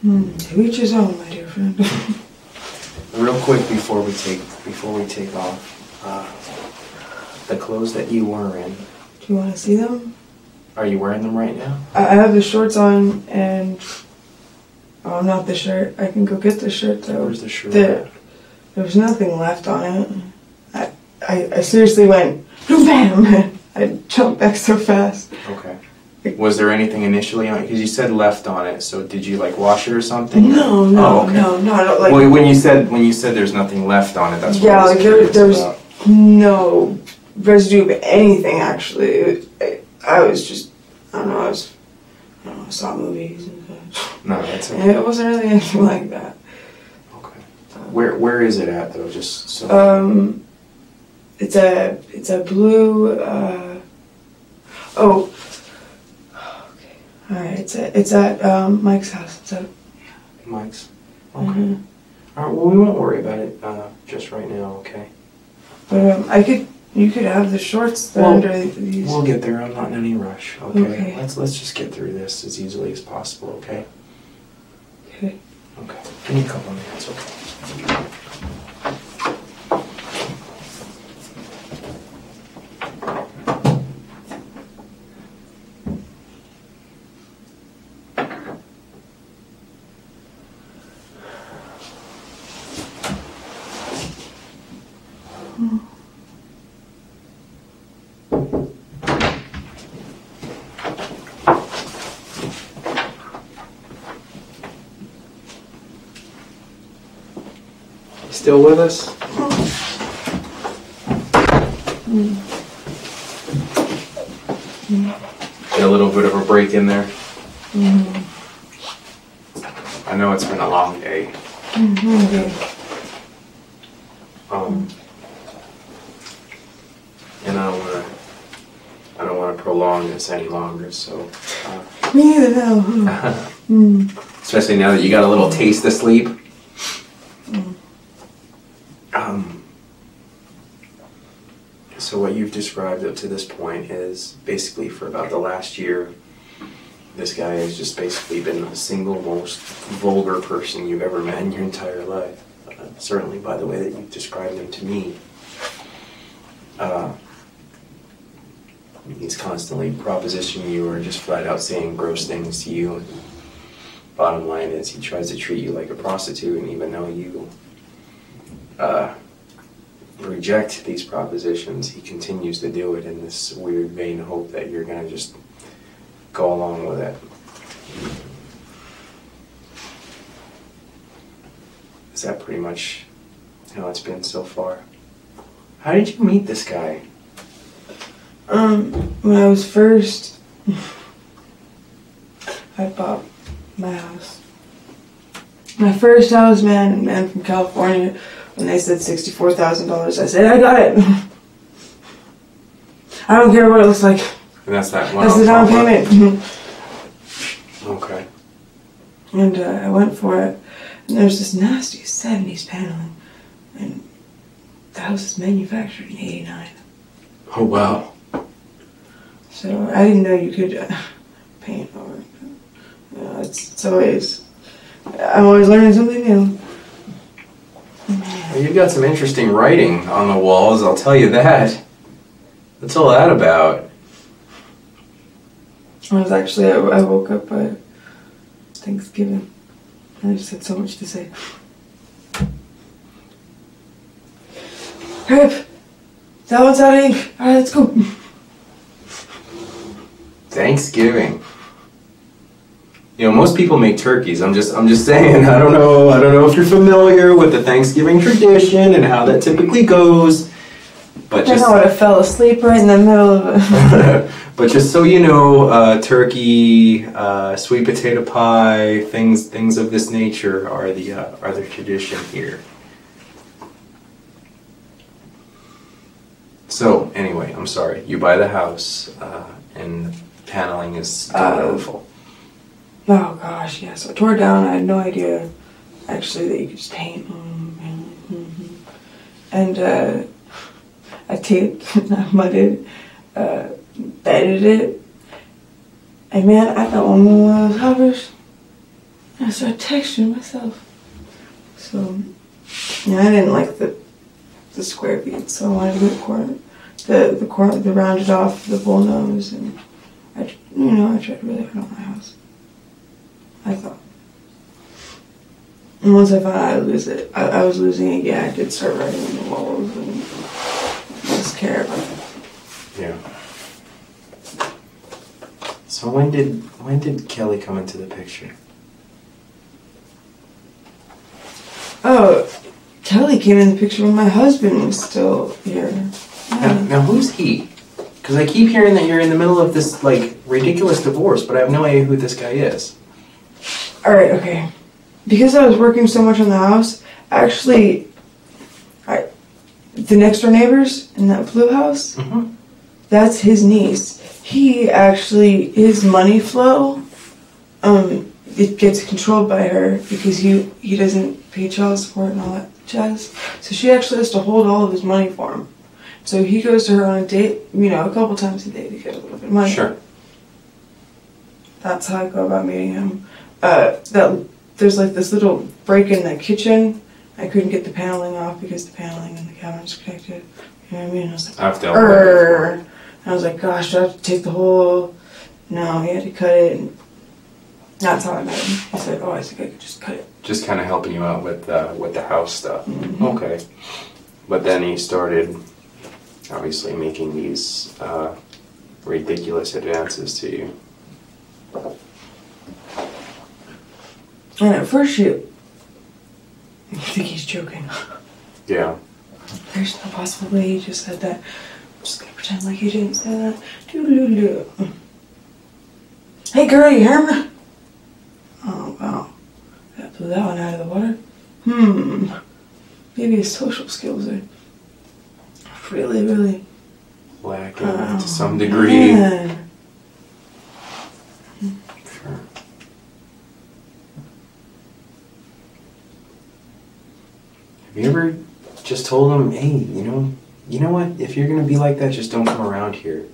To each his own, my dear friend. Real quick before we take off, the clothes that you were in, Do you want to see them? are you wearing them right now? I have the shorts on and not the shirt. I can go get the shirt though. Where's the shirt? There was nothing left on it. I seriously went bam. I jumped back so fast. Okay. Was there anything initially on it? Because you said left on it, so did you like wash it or something? No, okay. no, not like. Well, when you said there's nothing left on it, that's what Yeah, I was like curious there was about. no residue of anything actually. I was just, I don't know, I saw movies and stuff. No, that's And okay. it wasn't really anything like that. Okay. Where is it at though? Just so. It's a blue. Okay. All right. It's at Mike's house. It's at. Mike's. Okay. Mhm. All right. Well, we won't worry about it just right now. Okay. But you could have the shorts that Well, under these. We'll get there. I'm not in any rush. Okay. Okay. Let's just get through this as easily as possible. Okay. Okay. Okay. Give me a couple minutes, okay? Still with us? Get a little bit of a break in there. I know it's been a long day. And I don't want to prolong this any longer. So. Me neither. No. Especially now that you got a little taste of sleep. So what you've described up to this point is basically for about the last year, this guy has just basically been the single most vulgar person you've ever met in your entire life. Certainly by the way that you've described him to me. He's constantly propositioning you or just flat out saying gross things to you. And bottom line is he tries to treat you like a prostitute, and even though you reject these propositions, he continues to do it in this weird vain hope that you're going to just go along with it. Is that pretty much how it's been so far? How did you meet this guy? When I was first, I bought my house. My first house, man from California, when they said $64,000, I said, I got it. I don't care what it looks like. And that's that one. That's the down payment. Okay. And I went for it. And there's this nasty 70s paneling. And the house is manufactured in '89. Oh, wow. So I didn't know you could paint over it. You know, it's always, I'm always learning something new. Well, you've got some interesting writing on the walls, I'll tell you that. What's all that about? I woke up by Thanksgiving. I just had so much to say. Hurry up! That one's out of ink. Alright, let's go. Thanksgiving. You know, most people make turkeys. I'm just saying. I don't know if you're familiar with the Thanksgiving tradition and how that typically goes. But I know I fell asleep right in the middle of it. But just so you know, turkey, sweet potato pie, things of this nature are the tradition here. So anyway, I'm sorry. You buy the house, and paneling is delightful. Oh gosh, yeah. So I tore it down. I had no idea, actually, that you could just paint. And I taped, I mudded, bedded it. And man, I got one of those hovers. I started texturing myself. So, yeah, I didn't like the square beads, so I wanted to go the rounded off, the bull nose, and I tried really hard on my house. I thought. And once I found out I'd lose it, I was losing it. Yeah, I did start writing on the walls and just care about it. Yeah. So when did Kelly come into the picture? Oh, Kelly came in the picture when my husband was still here. Yeah. Now who's he? Because I keep hearing that you're in the middle of this like ridiculous divorce, but I have no idea who this guy is. Alright, okay. Because I was working so much on the house, actually, the next door neighbors in that blue house, that's his niece. He actually, his money flow, it gets controlled by her because he doesn't pay child support and all that jazz. So she actually has to hold all of his money for him. So he goes to her on a date, a couple times a day to get a little bit of money. Sure. That's how I go about meeting him. That there's like this little break in the kitchen. I couldn't get the paneling off because the paneling in the cabinet's protected. You know what I mean? I was like, I've dealt with that before. I was like, gosh, do I have to take the whole... No, he had to cut it. And that's how I met him. He said, oh, I think I could just cut it. Just kind of helping you out with the house stuff. Mm-hmm. Okay. But then he started obviously making these ridiculous advances to you. And at first you think he's joking. Yeah. There's no possible way he just said that. I'm just gonna pretend like he didn't say that. Doo-doo-doo. Hey girl, you hear me? Oh wow. That blew that one out of the water. Maybe his social skills are really, really lacking to some degree. Man. Sure. Have you ever just told him, hey, you know what? If you're gonna be like that, just don't come around here.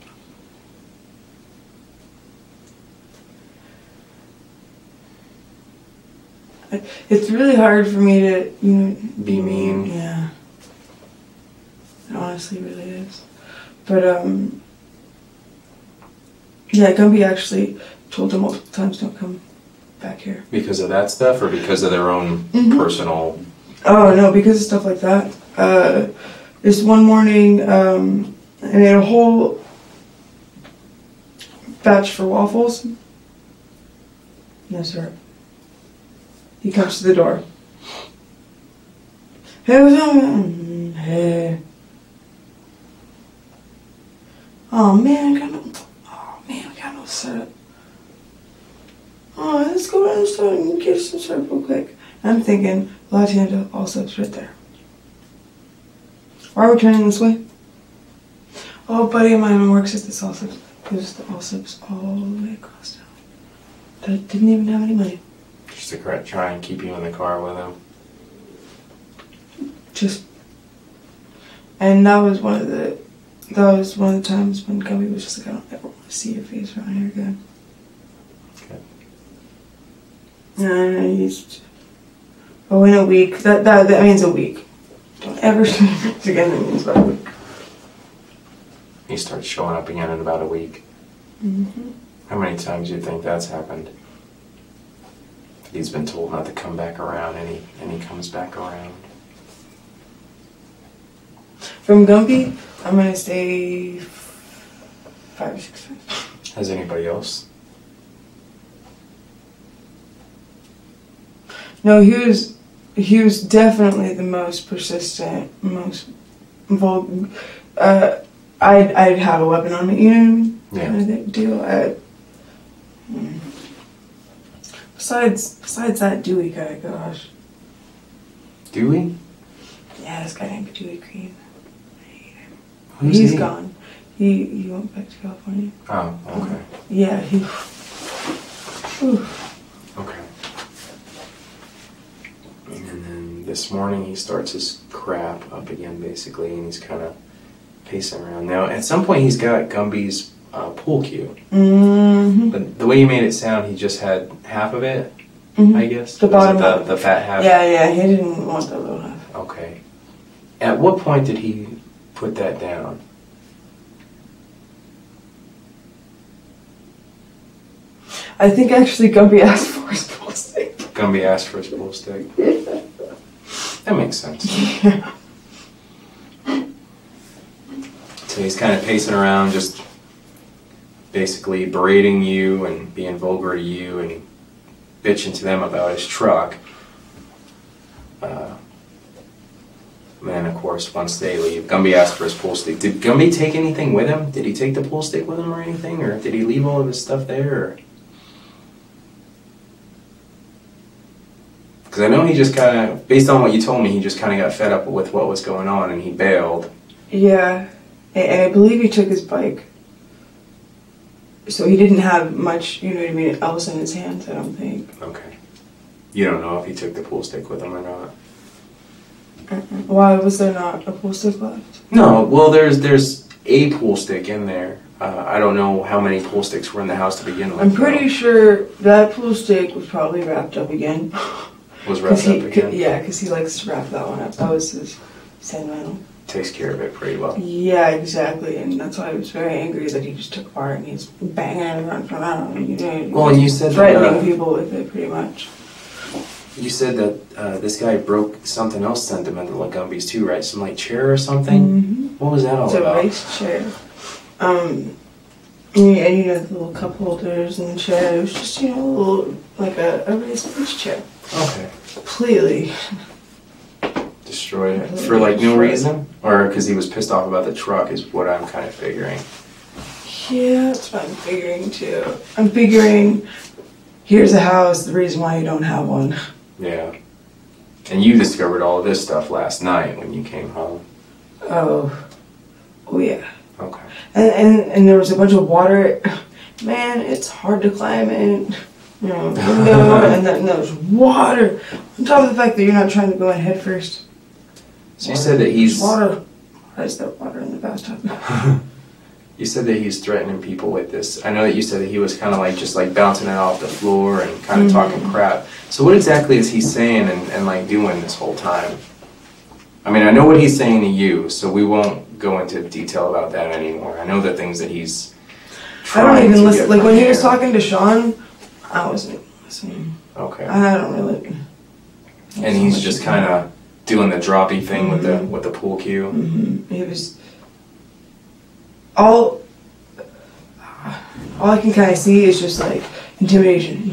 It's really hard for me to, Be mean. Yeah. It honestly really is. But, yeah, Gumby actually told him multiple times, don't come back here. Because of that stuff, or because of their own personal... Oh, no, because of stuff like that. This one morning, I made a whole batch for waffles. No syrup. He comes to the door. Hey, what's up? Hey. Oh man, I got no syrup. Oh, let's go down the store and get some syrup real quick. I'm thinking, Latina, all syrups right there. Why are we turning this way? Oh, buddy of mine works at this all syrups. Gives the all syrups all the way across town. That didn't even have any money. Just to try and keep you in the car with him. And that was one of the times when Gumby was just like, I don't ever want to see your face around here again. Okay. And in a week, that means a week. Don't ever see your face again, that means about a week. He starts showing up again in about a week. Mm-hmm. How many times do you think that's happened? He's been told not to come back around, and he comes back around. From Gumby, I'm gonna say 5 or 6 times. Has anybody else? No, he was definitely the most persistent, most vulgar. I'd have a weapon on me, you know what I mean? Yeah. Kind of deal. Besides that Dewey guy, gosh. Dewey? Yeah, this guy named Dewey Green. I hate him. Who's He's he? gone. He went back to California. Oh, okay. Yeah, he... Whew. Okay. And then this morning he starts his crap up again, basically, and he's kind of pacing around. Now, at some point he's got Gumby's pool cue. Mm-hmm. But the way you made it sound, he just had half of it, Mm-hmm. I guess? The bottom half. The fat half? Yeah, he didn't want the little half. Okay. At what point did he put that down? I think actually Gumby asked for his pool stick. Gumby asked for his pool stick? Yeah. That makes sense. Yeah. So he's kind of pacing around, just basically berating you and being vulgar to you and bitching to them about his truck. And then, of course, once they leave, Gumby asked for his pool stick. Did Gumby take anything with him? Did he take the pool stick with him or anything? Or did he leave all of his stuff there? Because I know he just kind of, based on what you told me, he just kind of got fed up with what was going on and he bailed. Yeah, and I believe he took his bike. So he didn't have much, you know what I mean, else in his hands, I don't think. Okay. You don't know if he took the pool stick with him or not? Why was there not a pool stick left? No, well, there's a pool stick in there, I don't know how many pool sticks were in the house to begin with. I'm pretty sure that pool stick was probably wrapped up again. Was wrapped up again? Yeah, because he likes to wrap that one up. That was his sentimental. Takes care of it pretty well. Yeah, exactly, and that's why I was very angry that he just took apart and he's banging around. Well, and you said threatening people with it, pretty much. You said that this guy broke something else sentimental at Gumby's too, right? Some like chair or something. Mm-hmm. What was that all about? It's a race chair. And you know the little cup holders and the chair. It was just a little like a race chair. Okay. Completely destroyed it for like no reason, or because he was pissed off about the truck, is what I'm kind of figuring. Yeah, that's what I'm figuring too. I'm figuring here's a house. The reason why you don't have one. Yeah. And you discovered all of this stuff last night when you came home. Oh yeah. Okay. And there was a bunch of water. Man, it's hard to climb in. You know, and then there's water. On top of the fact that you're not trying to go in head first. So you said that he's... Water. Why is there water in the bathtub? You said that he's threatening people with this. I know that you said that he was kind of like just like bouncing it off the floor and kind of talking crap. So what exactly is he saying and like doing this whole time? I mean, I know what he's saying to you, so we won't go into detail about that anymore. I know the things that he's trying I don't even to listen. get Like from when he here. was talking to Sean, I wasn't listening. Okay. I don't really. And he's just kind of doing the droppy thing with the pool cue. Mm-hmm. It was all I can kind of see is just like intimidation,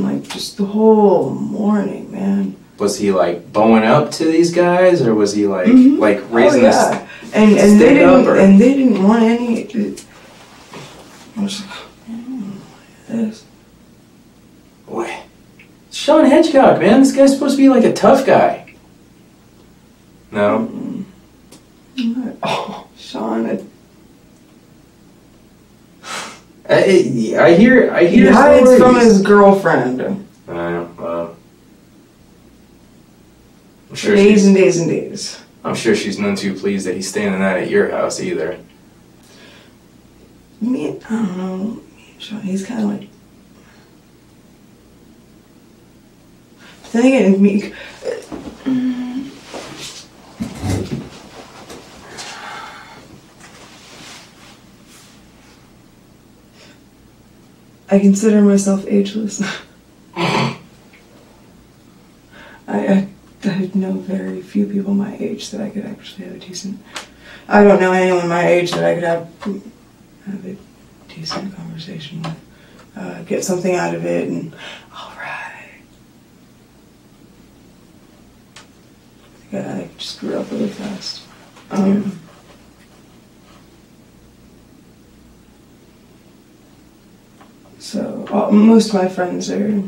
like just the whole morning, man. Was he like bowing up to these guys, or was he like like raising his and they stick didn't up, or? and they didn't want any. I was like, this. Boy, Sean Hedgecock, man, this guy's supposed to be like a tough guy. No. Oh, Sean. I hear. He hides from his girlfriend. I know. I'm For sure days and days and days. I'm sure she's none too pleased that he's staying the night at your house either. I don't know. Me and Sean, he's kind of like. But then again, me. I consider myself ageless. I know very few people my age that I could actually have a decent. I don't know anyone my age that I could have a decent conversation with, get something out of it, and all right. I just grew up really fast. So most of my friends are,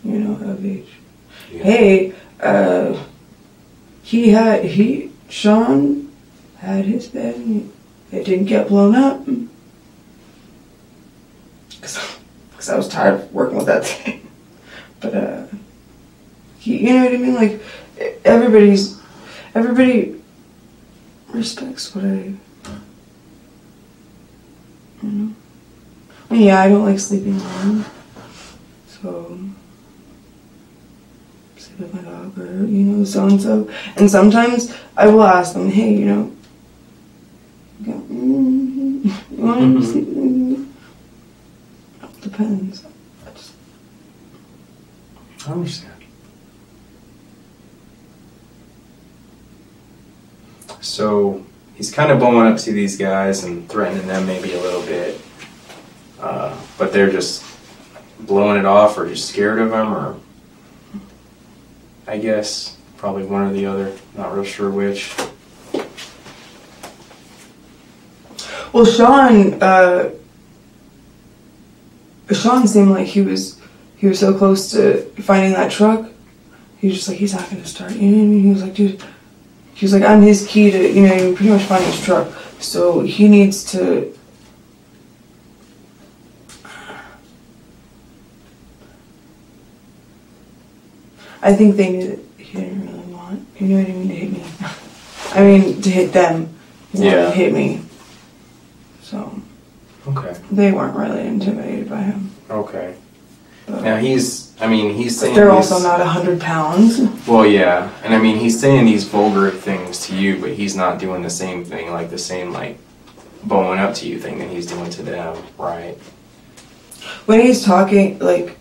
of age. Yeah. Hey, Sean had his bed and it didn't get blown up. Because I was tired of working with that thing. But, you know what I mean? Like, everybody respects what I, Yeah, I don't like sleeping alone. So, sleep with my dog or, so-and-so. And sometimes I will ask them, hey, you want to sleep with me? Depends. I understand. So, he's kind of blowing up to these guys and threatening them maybe a little bit. But they're just blowing it off or just scared of him, or I guess probably one or the other. Not real sure which. Well, Sean seemed like he was so close to finding that truck. He was just like, he's not going to start. You know what I mean? He was like, dude, I'm his key to, pretty much find his truck. So he needs to. I think they knew that he didn't really want, you know what I mean, to hit me. I mean, to hit them. He wanted to hit me. Okay. They weren't really intimidated by him. Okay. But, Now he's saying they're also not 100 pounds. Well, yeah, and I mean he's saying these vulgar things to you, but he's not doing the same thing, like the same like bowing up to you thing that he's doing to them, right? When he's talking, like,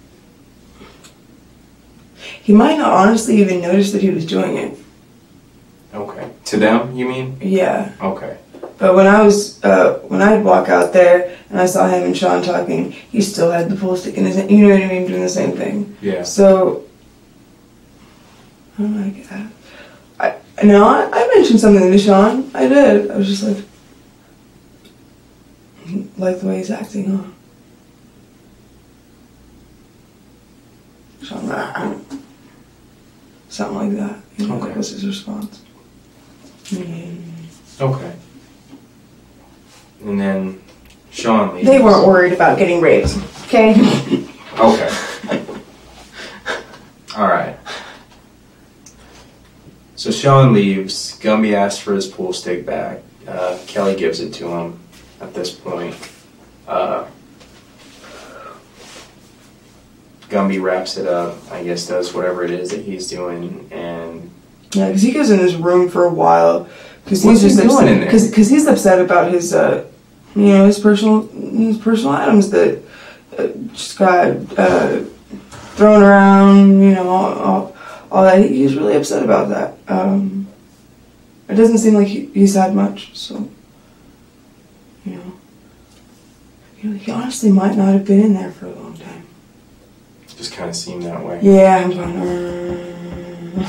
he might not honestly even notice that he was doing it. Okay. To them, you mean? Yeah. Okay. But when I'd walk out there and I saw him and Sean talking, he still had the pool stick in his hand, you know what I mean, doing the same thing. Yeah. So, I'm like, I mentioned something to Sean. I did. I was just like the way he's acting, huh? Sean, something like that. You know, Okay. that was his response. Okay. And then Sean leaves. They weren't worried about getting raped, okay? Okay. Alright. So Sean leaves. Gumby asks for his pool stick back. Kelly gives it to him at this point. Gumby wraps it up, I guess does whatever it is that he's doing, and... Yeah, because he goes in his room for a while. Because What's he's he just doing upset, in there? Because he's upset about his, his personal items that just got thrown around, all that. He's really upset about that. It doesn't seem like he's had much, so, he honestly might not have been in there for a long time. Just kind of seemed that way. Yeah, I'm going,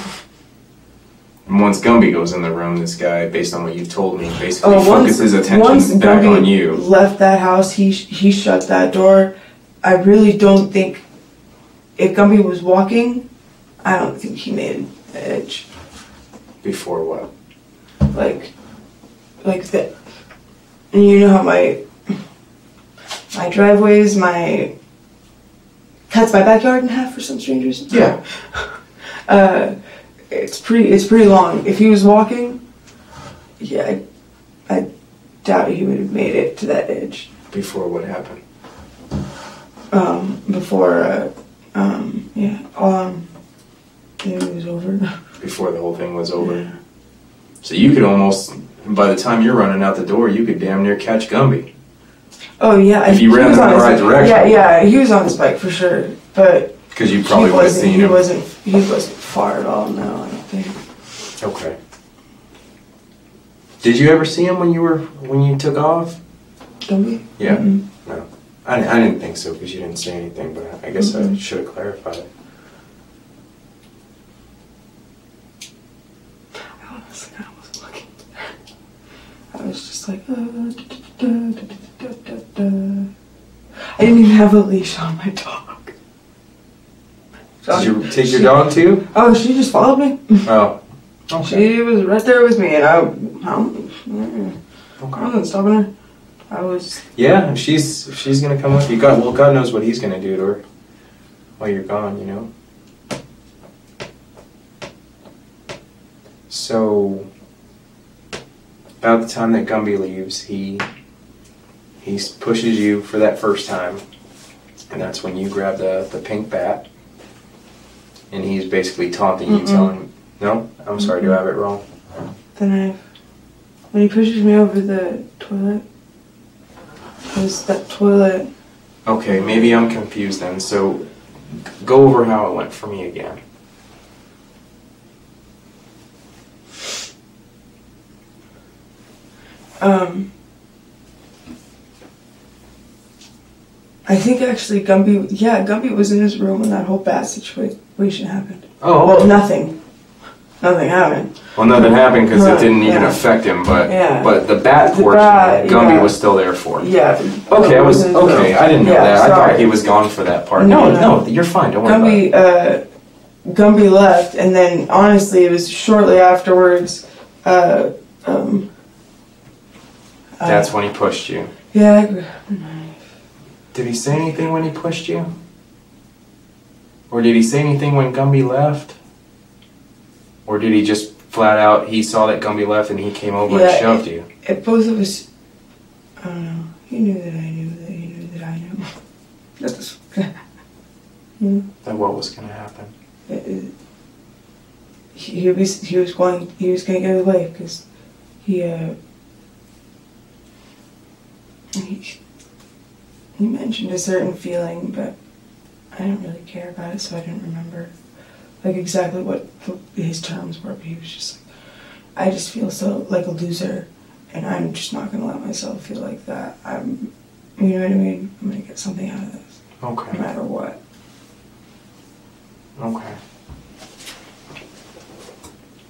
And once Gumby goes in the room, this guy, based on what you've told me, basically once focuses attention back Gumby on you. left that house, he shut that door. I really don't think, if Gumby was walking, I don't think he made an edge. Before what? Like that. And you know how my driveways, cuts my backyard in half for some strangers? Yeah. It's pretty long. If he was walking, yeah, I doubt he would have made it to that edge. Before what happened? It was over. Before the whole thing was over. Yeah. So you could almost, by the time you're running out the door, you could damn near catch Gumby. Oh yeah. If you ran in the right direction. Yeah, he was on his bike for sure, but Because you probably would have seen him. He wasn't far at all. No, I don't think. Okay. Did you ever see him when you took off? Gumby? Yeah. Mm-mm. No. I didn't think so because you didn't say anything, but I guess I should have clarified. I honestly kind of wasn't looking. I was just like, I didn't even have a leash on my dog. Did you take your dog too? Oh, she just followed me. Oh. Okay. She was right there with me, and I wasn't stopping her. I was. Yeah, if she's gonna come with you, God knows what he's gonna do to her while you're gone, you know. So, about the time that Gumby leaves, he pushes you for that first time, and that's when you grab the pink bat, and he's basically taunting you, telling, no, I'm sorry, do I have it wrong? When he pushes me over the toilet, it was that toilet. Okay, maybe I'm confused then. So, go over how it went for me again. I think actually Gumby was in his room when that whole bat situation happened. Oh, well, nothing happened. Well, nothing happened because it didn't even affect him, but the bat portion, Gumby was still there for. Yeah. Okay, I didn't know that. Sorry. I thought he was gone for that part. No, you're fine. Don't worry about it. Gumby left, and then honestly, it was shortly afterwards. That's when he pushed you. Yeah, I grabbed a knife. Did he say anything when he pushed you? Or did he say anything when Gumby left? Or did he just flat out, he saw that Gumby left and he came over and shoved you? Both of us, I don't know. He knew that I knew. That's That what was going to happen? he was going to get away because he mentioned a certain feeling, but I didn't really care about it, so I didn't remember like exactly what his terms were. But he was just like, I just feel so like a loser, and I'm just not gonna let myself feel like that. You know what I mean? I'm gonna get something out of this. Okay. No matter what. Okay.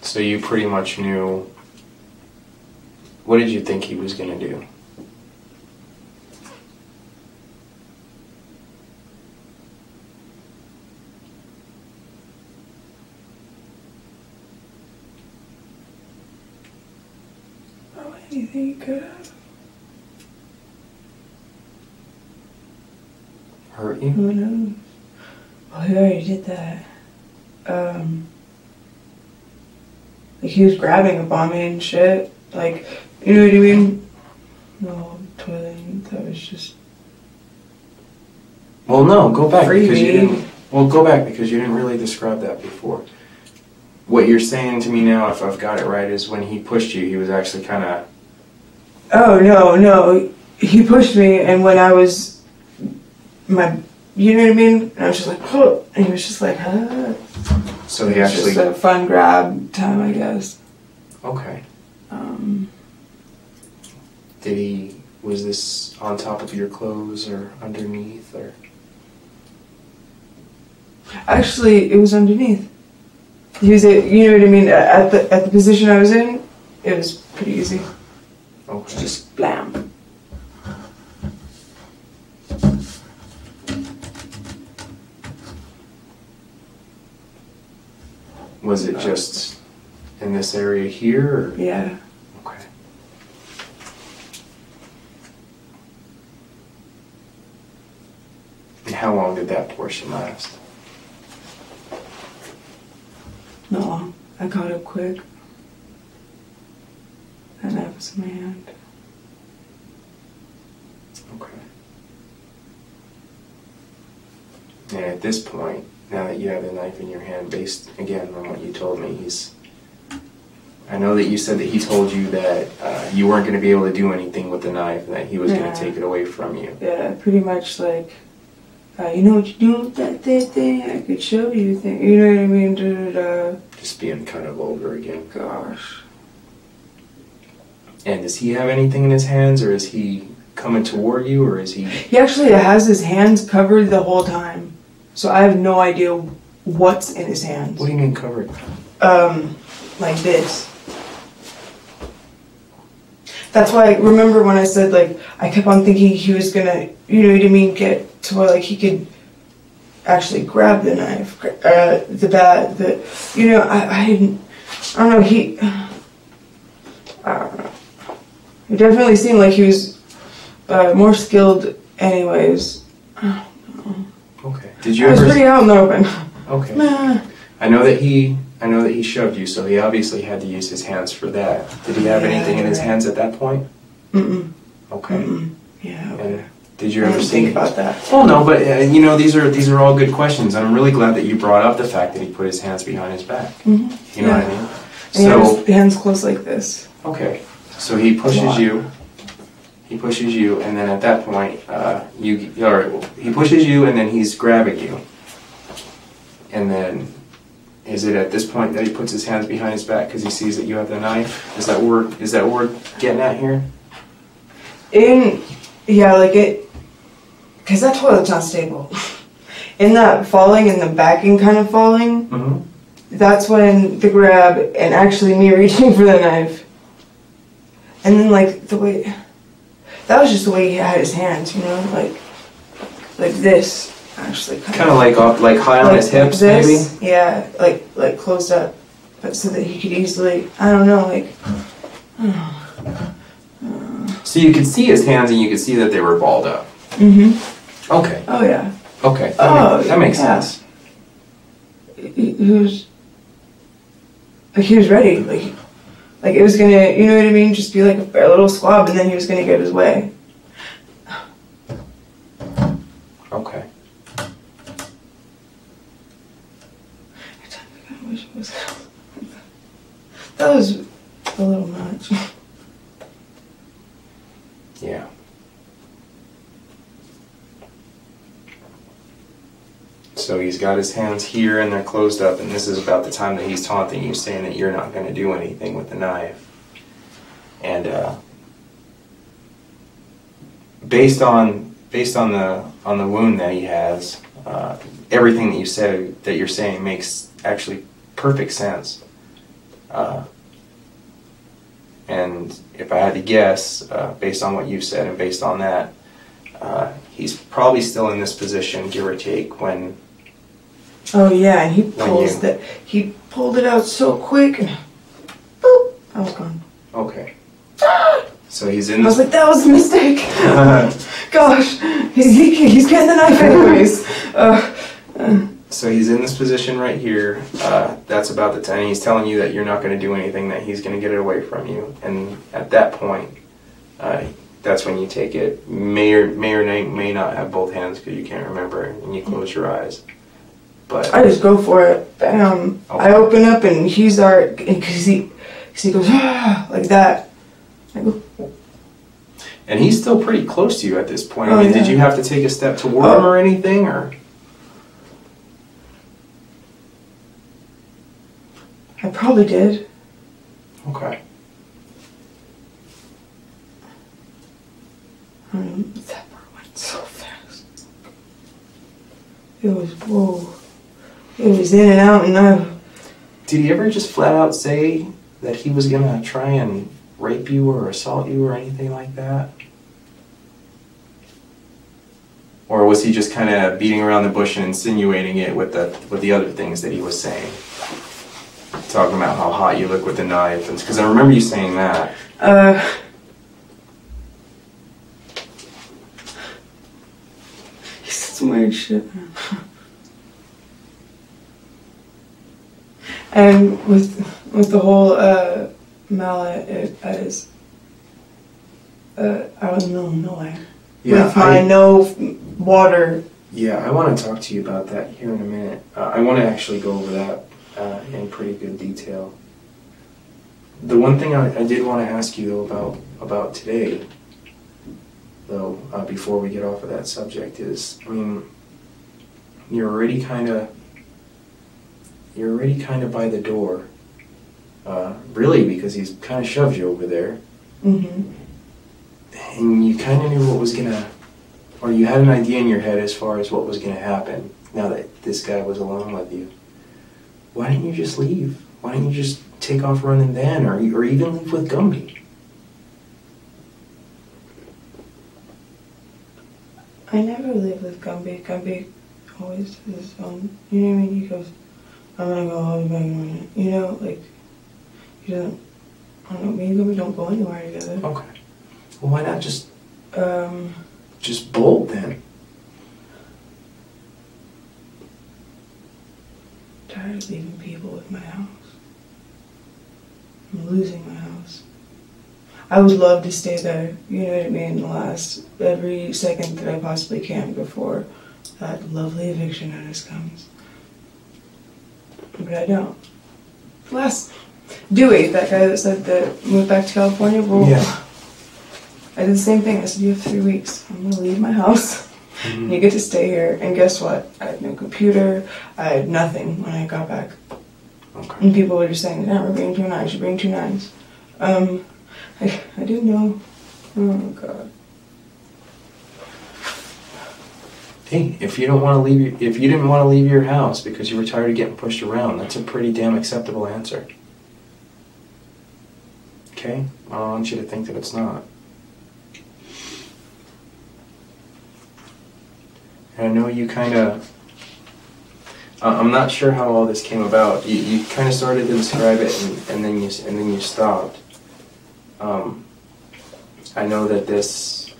So you pretty much knew. What did you think he was gonna do? Anything you could have. Hurt you? Who knows? Well, he already did that. Like he was grabbing up on me and shit. Like, you know what I mean? No, toiling. That was just. Well, no. Go back Freebie. because you didn't. Well, go back because you didn't really describe that before. What you're saying to me now, if I've got it right, is when he pushed you, he was actually kind of. Oh no! He pushed me, and when I was you know what I mean? And I was just like, oh, and he was just like, huh. So he It was actually. just a fun grab time, I guess. Okay. Did he? Was this on top of your clothes or underneath or? Actually, it was underneath. He was, you know what I mean? At the position I was in, it was pretty easy. Okay. Just blam. Was it just in this area here? Or? Yeah. Okay. And how long did that portion last? Not long. I caught up quick. And that was in my hand. Okay. And at this point, now that you have the knife in your hand, based again on what you told me, I know that you said that he told you that you weren't going to be able to do anything with the knife and that he was going to take it away from you. Yeah, pretty much like, you know what you do with that thing? I could show you thing. You know what I mean? Just being kind of vulgar again. Gosh. And does he have anything in his hands, or is he coming toward you, or is he... He actually has his hands covered the whole time. So I have no idea what's in his hands. What do you mean covered? Like this. That's why, remember when I said, like, I kept on thinking he was gonna, you know what I mean, get to where, like, he could actually grab the knife, the bat, you know, I don't know, I don't know. It definitely seemed like he was more skilled anyways. I don't know. Okay. Did you I was ever... pretty out in the open. Okay. Nah. I know that he shoved you, so he obviously had to use his hands for that. Did he have anything in his hands at that point? Mm-mm. Okay. Mm-mm. Yeah. And did you I ever didn't see... think about that. Well, no, but you know, these are all good questions, and I'm really glad that you brought up the fact that he put his hands behind his back. Mm-hmm. You know what I mean? And he had his hands close like this. Okay. So he pushes you. He pushes you, and then at that point, he pushes you, and then he's grabbing you. And then, is it at this point that he puts his hands behind his back because he sees that you have the knife? Is that what we're getting at here? Yeah, like it, because that toilet's not stable. In that falling, in the backing kind of falling, that's when the grab and actually me reaching for the knife. And then like the way, that was just the way he had his hands, you know, like this, actually. Kind of like high on his hips, this, maybe? Yeah, like closed up, but so that he could easily, I don't know, like, So you could see his hands and you could see that they were balled up. Mm-hmm. Okay. Oh, yeah. Okay. That makes sense. He was, like, he was ready. Like it was gonna, you know what I mean? Just be like a little squab and then he was gonna get his way. Okay. Okay. I wish it was. That was a little much. Yeah. So he's got his hands here and they're closed up, and this is about the time that he's taunting you, saying that you're not going to do anything with the knife. And based on the wound that he has, everything that you said that you're saying makes actually perfect sense. And if I had to guess, based on what you said and based on that, he's probably still in this position, give or take, when. Oh yeah, and he pulled it out so quick, and boop, I was gone. Okay. So he's in. I was like, that was a mistake. Gosh, he's getting the knife anyways. So he's in this position right here. That's about the time he's telling you that you're not going to do anything, that he's going to get it away from you. And at that point, that's when you take it. May or may not have both hands because you can't remember, and you close your eyes. But I just go for it. Bam. Okay. I open up and he's because he goes like that. I go. And he's still pretty close to you at this point. I mean, did you have to take a step toward him or anything, or? I probably did. Okay. That part went so fast. It was, whoa. It was in and out and out. Did he ever just flat out say that he was going to try and rape you or assault you or anything like that? Or was he just kind of beating around the bush and insinuating it with the other things that he was saying? Talking about how hot you look with the knife, because I remember you saying that. He said some weird shit. And with the whole mallet, it is I was no way. Yeah, with my no water. Yeah, I want to talk to you about that here in a minute. I want to actually go over that in pretty good detail. The one thing I did want to ask you though about today, though, before we get off of that subject is, I mean, you're already kind of by the door, really, because he's kind of shoved you over there. Mm-hmm. And you kind of knew what was gonna, or you had an idea in your head as far as what was gonna happen now that this guy was alone with you. Why didn't you just leave? Why didn't you just take off running then, or even leave with Gumby? I never leave with Gumby. Gumby always does his own. You know what I mean? He goes, I'm gonna go, I'll be back in a minute. You know, like, he doesn't, I don't know, me and Gumby don't go anywhere together. Okay. Well, why not just bolt then? Tired of leaving people with my house. I'm losing my house. I would love to stay there, you know what I mean, last every second that I possibly can before that lovely eviction notice comes. But I don't. Dewey, that guy that said that moved back to California, well, yeah. I did the same thing. I said, you have 3 weeks. I'm going to leave my house. Mm-hmm. You get to stay here. And guess what? I had no computer. I had nothing when I got back. Okay. And people were just saying, never bring 2 knives. You bring 2 knives. I didn't know. Oh, God. Hey, if you didn't want to leave your house because you were tired of getting pushed around, that's a pretty damn acceptable answer. Okay? I don't want you to think that it's not. And I know you kind of, I'm not sure how all this came about. You kind of started to describe it and then you stopped. I know that this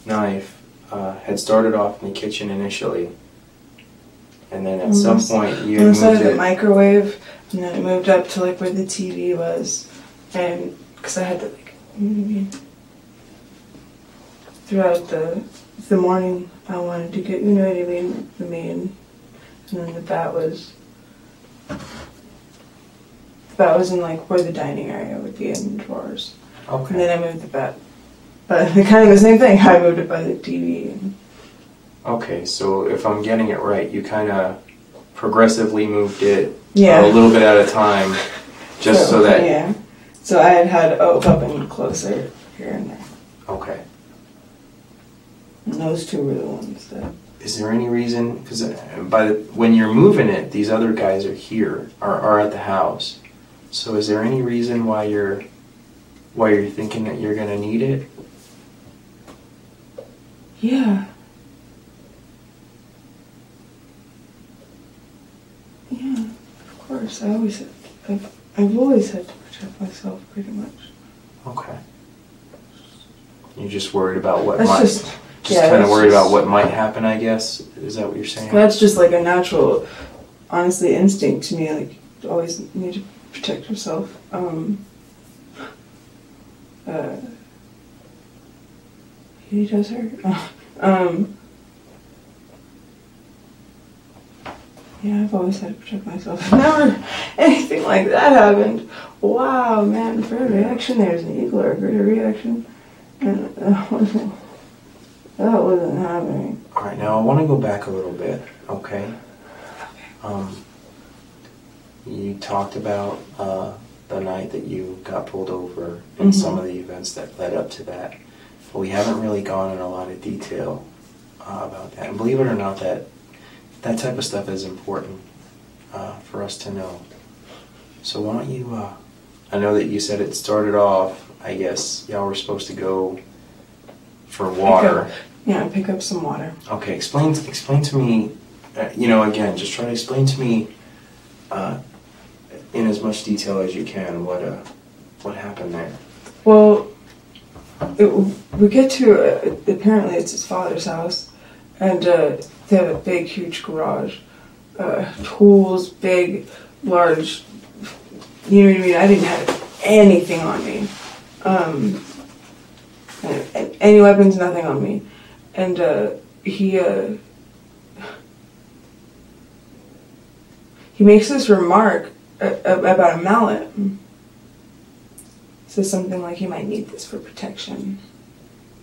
knife had started off in the kitchen initially, and then at some point you moved it. the microwave, and then it moved up to like where the TV was, and because I had to like throughout the the morning I wanted to get, you know what I mean, the main, and then the bat was in like where the dining area would be in the drawers. Okay. And then I moved the bat, but kind of the same thing. I moved it by the TV. And Okay, so if I'm getting it right, you kind of progressively moved it yeah, a little bit at a time, just so that. yeah. So I had up and closer here and there. Okay. And those two were the ones that. Is there any reason? Because when you're moving it, these other guys are here, are at the house. So is there any reason why you're thinking that you're gonna need it? Yeah. Yeah, of course. I've always had to protect myself, pretty much. Okay. You're just worried about what That's might. just Kind of worried about what might happen, I guess. Is that what you're saying? That's just like a natural, honestly, instinct to me. Like, you always need to protect yourself. He does hurt. Yeah, I've always had to protect myself. Never anything like that happened. Wow, man, for a reaction, there's an EVlR, greater reaction. And that wasn't happening. All right, now I want to go back a little bit, okay? You talked about the night that you got pulled over and some of the events that led up to that. But we haven't really gone in a lot of detail about that. And believe it or not, that type of stuff is important for us to know. So why don't you, I know that you said it started off, I guess, y'all were supposed to go for water. Pick up some water. Okay, explain to me, again, just try to explain to me in as much detail as you can what happened there. Well, we get to, apparently it's his father's house, and they have a big, huge garage. Tools, big, large, you know what I mean? I didn't have anything on me. Any weapons, nothing on me. And he makes this remark about a mallet. Says something like he might need this for protection,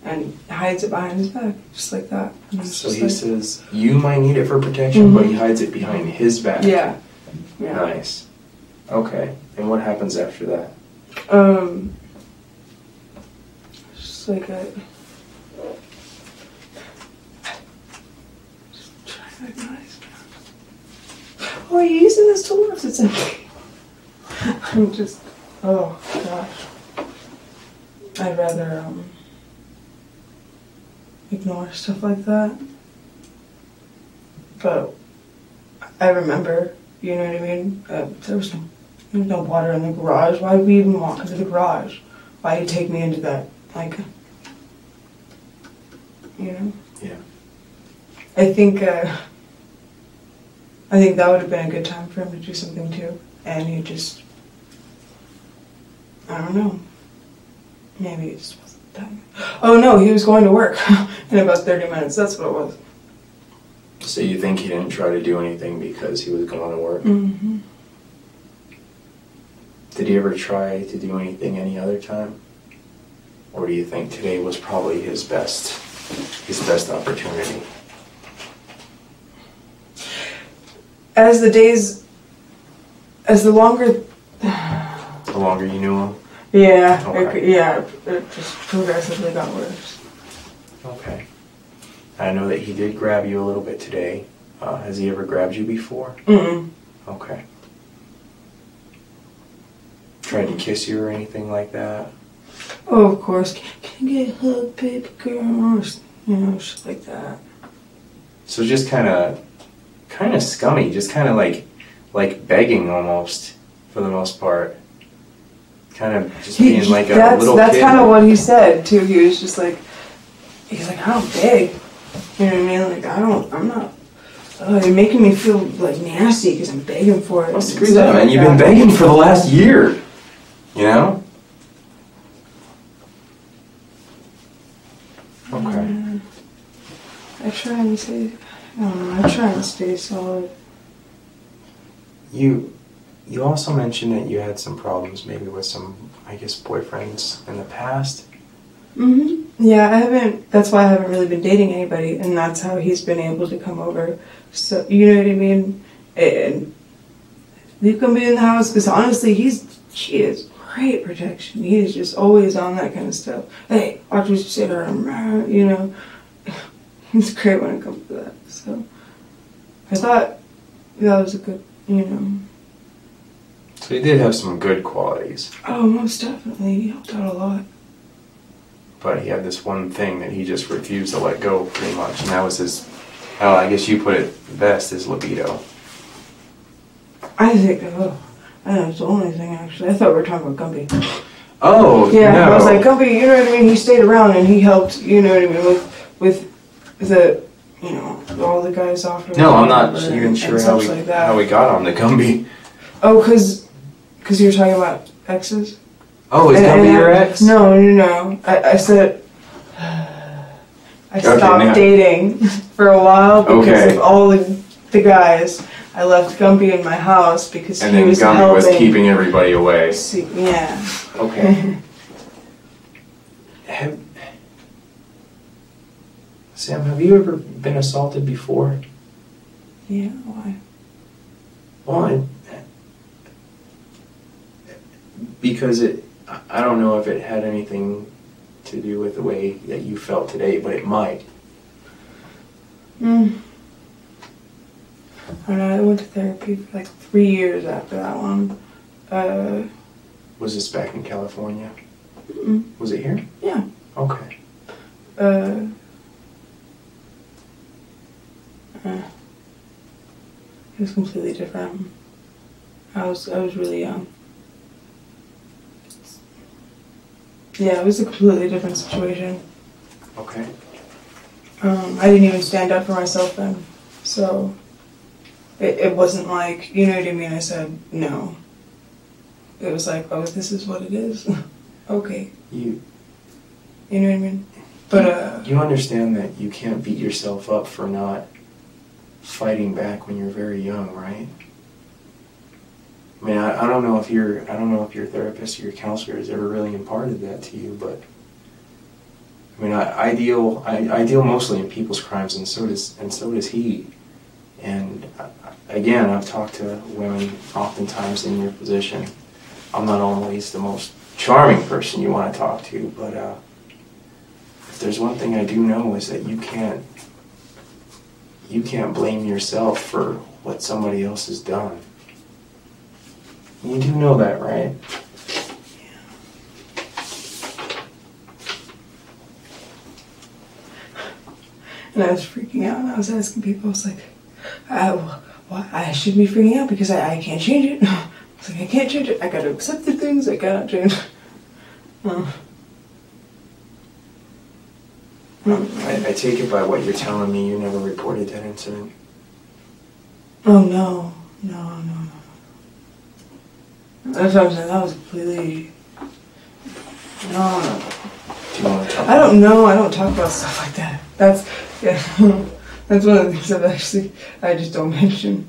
and hides it behind his back, just like that. So he says you might need it for protection, but he hides it behind his back. Yeah. Nice. Okay. And what happens after that? Just like a. Just trying to recognize. Oh, are you using this tool? If it's empty. I'm just. Oh gosh. I'd rather ignore stuff like that. But I remember, you know what I mean? There was no water in the garage. Why did we even walk into the garage? Why did you take me into that? Like, you know? Yeah. I think that would have been a good time for him to do something too. And he just, I don't know. Maybe it just wasn't time. Oh no, he was going to work in about 30 minutes. That's what it was. So you think he didn't try to do anything because he was going to work? Mm-hmm. Did he ever try to do anything any other time? Or do you think today was probably his best opportunity? The longer you knew him? Yeah, Okay. it just progressively got worse. Okay. I know that he did grab you a little bit today. Has he ever grabbed you before? Mm-mm. Okay. Tried to kiss you or anything like that? Oh, of course. Can I get a hug, baby girl? You know, shit like that. So just kind of scummy, just kind of like begging almost, for the most part. Kind of just being like a little kid. That's kind of what he said too. He was just like, he's like, I don't beg. You know what I mean? Like, I'm not. You're making me feel like nasty because I'm begging for it. Well, screw that, man. You've been begging for the last year. You know? Okay. I try and stay. I don't know. I try and stay solid. You also mentioned that you had some problems maybe with some, I guess, boyfriends in the past. Yeah, I haven't. That's why I haven't really been dating anybody, and that's how he's been able to come over. So you know what I mean. And leave Gumby in the house because honestly, she is great protection. He is just always on that kind of stuff. Hey, watch what you say to her. You know, he's great when it comes to that. So I thought that was a good, you know. So he did have some good qualities. Oh, most definitely. He helped out a lot. But he had this one thing that he just refused to let go, pretty much. And that was his, oh, I guess you put it best, his libido. I think that's the only thing, actually. I thought we were talking about Gumby. Oh, yeah, no. I was like, Gumby, you know what I mean? He stayed around and he helped, you know what I mean, with the, you know, all the guys off. No, I'm not even sure how we got on the Gumby. Oh, because you were talking about exes? Oh, is Gumby your ex? No. I said I stopped dating for a while because of all the guys. I left Gumby in my house because he was helping. And then Gumby was keeping everybody away. Yeah. Okay. Sam, have you ever been assaulted before? Yeah, why? Well, because I don't know if it had anything to do with the way that you felt today, but it might. I don't know, I went to therapy for like 3 years after that one. Was this back in California? Was it here? Yeah. Okay. It was completely different. I was really young. Yeah, it was a completely different situation. Okay. I didn't even stand up for myself then, so it wasn't like, you know what I mean, I said no. It was like, oh, this is what it is. Okay. You know what I mean? But you understand that you can't beat yourself up for not fighting back when you're very young, right? I mean, I don't know if your therapist or your counselor has ever really imparted that to you, but I mean, I deal mostly in people's crimes, and so does he. And again, I've talked to women oftentimes in your position. I'm not always the most charming person you want to talk to, but if there's one thing I do know is that you can't blame yourself for what somebody else has done. You do know that, right? Yeah. And I was freaking out, and I was asking people, I was like, I shouldn't be freaking out because I can't change it. I was like, I can't change it. I gotta accept the things I cannot change. I take it by what you're telling me, you never reported that incident. Oh, no. That's what I'm saying. That was completely... No. Do you want to talk I don't know. I don't talk about stuff like that. That's one of the things I just don't mention.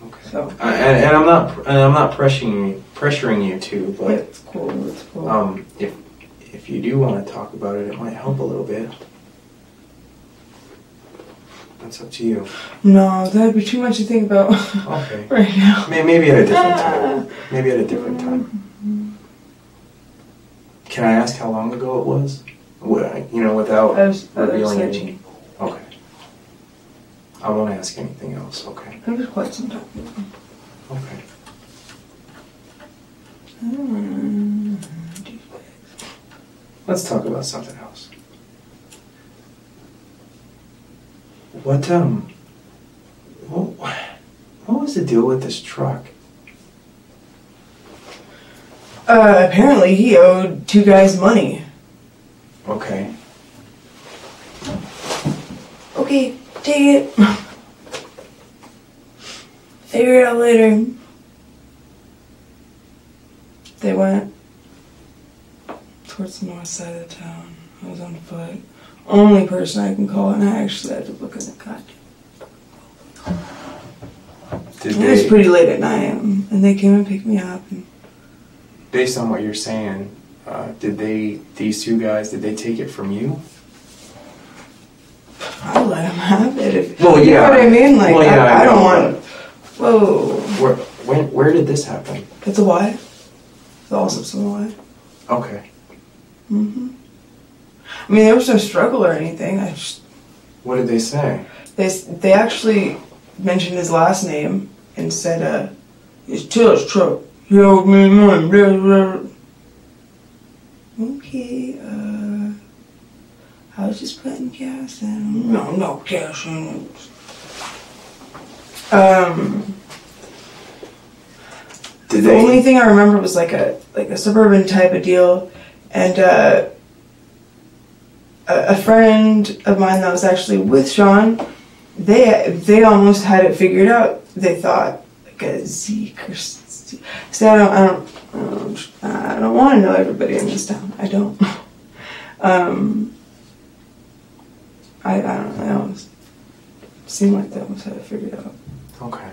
Okay. So. And I'm not pressuring you to, but It's cool. If you do want to talk about it, it might help a little bit. That's up to you. No, that'd be too much to think about. Okay. Right now. Maybe at a different time. Maybe at a different time. Can I ask how long ago it was? You know, without revealing any. Okay. I won't ask anything else. Okay. It was quite some time ago. Okay. Let's talk about something else. What was the deal with this truck? Apparently he owed 2 guys money. Okay. Okay, take it. Figure it out later. They went towards the north side of the town. I was on foot. Only person I can call, and I actually had to look in the goddamn. It was pretty late at night, and they came and picked me up. And based on what you're saying, these two guys, did they take it from you? I let them have it. You yeah. know what I mean? Like, well, yeah, I don't want. Whoa. Where did this happen? It's a Y. It's also some Y. Okay. Mhm. I mean, there was no struggle or anything. What did they say? They actually mentioned his last name and said, "It's Taylor's truck. He owed me money." Blah, blah. Okay. I was just putting gas in. No gas in. The only thing I remember was like a suburban type of deal, and a friend of mine that was actually with Sean, they almost had it figured out. They thought like a Zeke or see. I don't want to know everybody in this town. I don't. I don't know. They almost seemed like they almost had it figured out. Okay.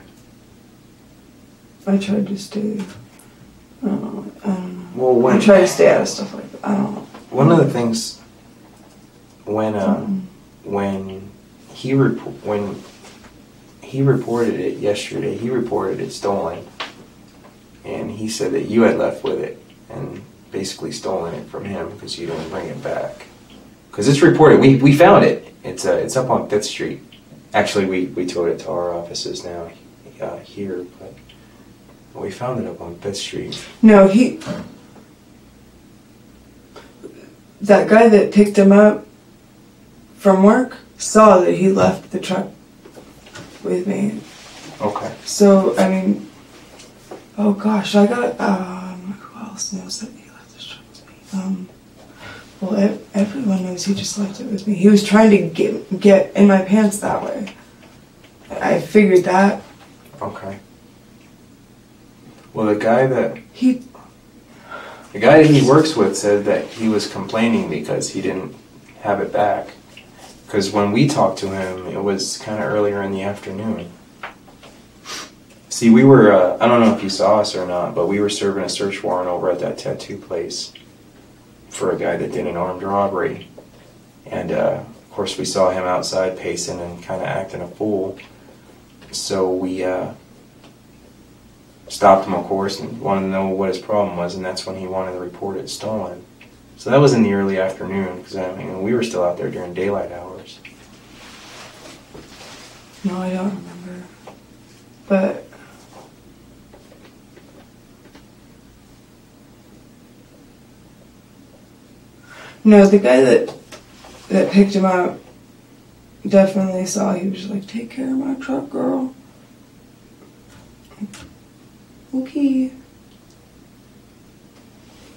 I tried to stay. I don't know. Well, I tried to stay out of stuff like that. I don't know. One of the things when he reported it yesterday, he reported it stolen, and he said that you had left with it and basically stolen it from him because you didn't bring it back. Because it's reported, we found it. It's up on 5th Street. Actually, we towed it to our offices now here, but we found it up on 5th Street. No, that guy that picked him up from work saw that he left the truck with me. Okay. So, I mean, oh gosh, I got, who else knows that he left the truck with me? Well, everyone knows he just left it with me. He was trying to get in my pants that way. I figured that. Okay. Well, the guy that he works with said that he was complaining because he didn't have it back. Because when we talked to him, it was kind of earlier in the afternoon. See, we were, I don't know if you saw us or not, but we were serving a search warrant over at that tattoo place for a guy that did an armed robbery. And, of course, we saw him outside pacing and kind of acting a fool. So we stopped him, of course, and wanted to know what his problem was, and that's when he wanted to report it stolen. So that was in the early afternoon, because I mean, we were still out there during daylight hours. No, I don't remember. But no, the guy that picked him up definitely saw. He was like, "Take care of my truck, girl." Okay.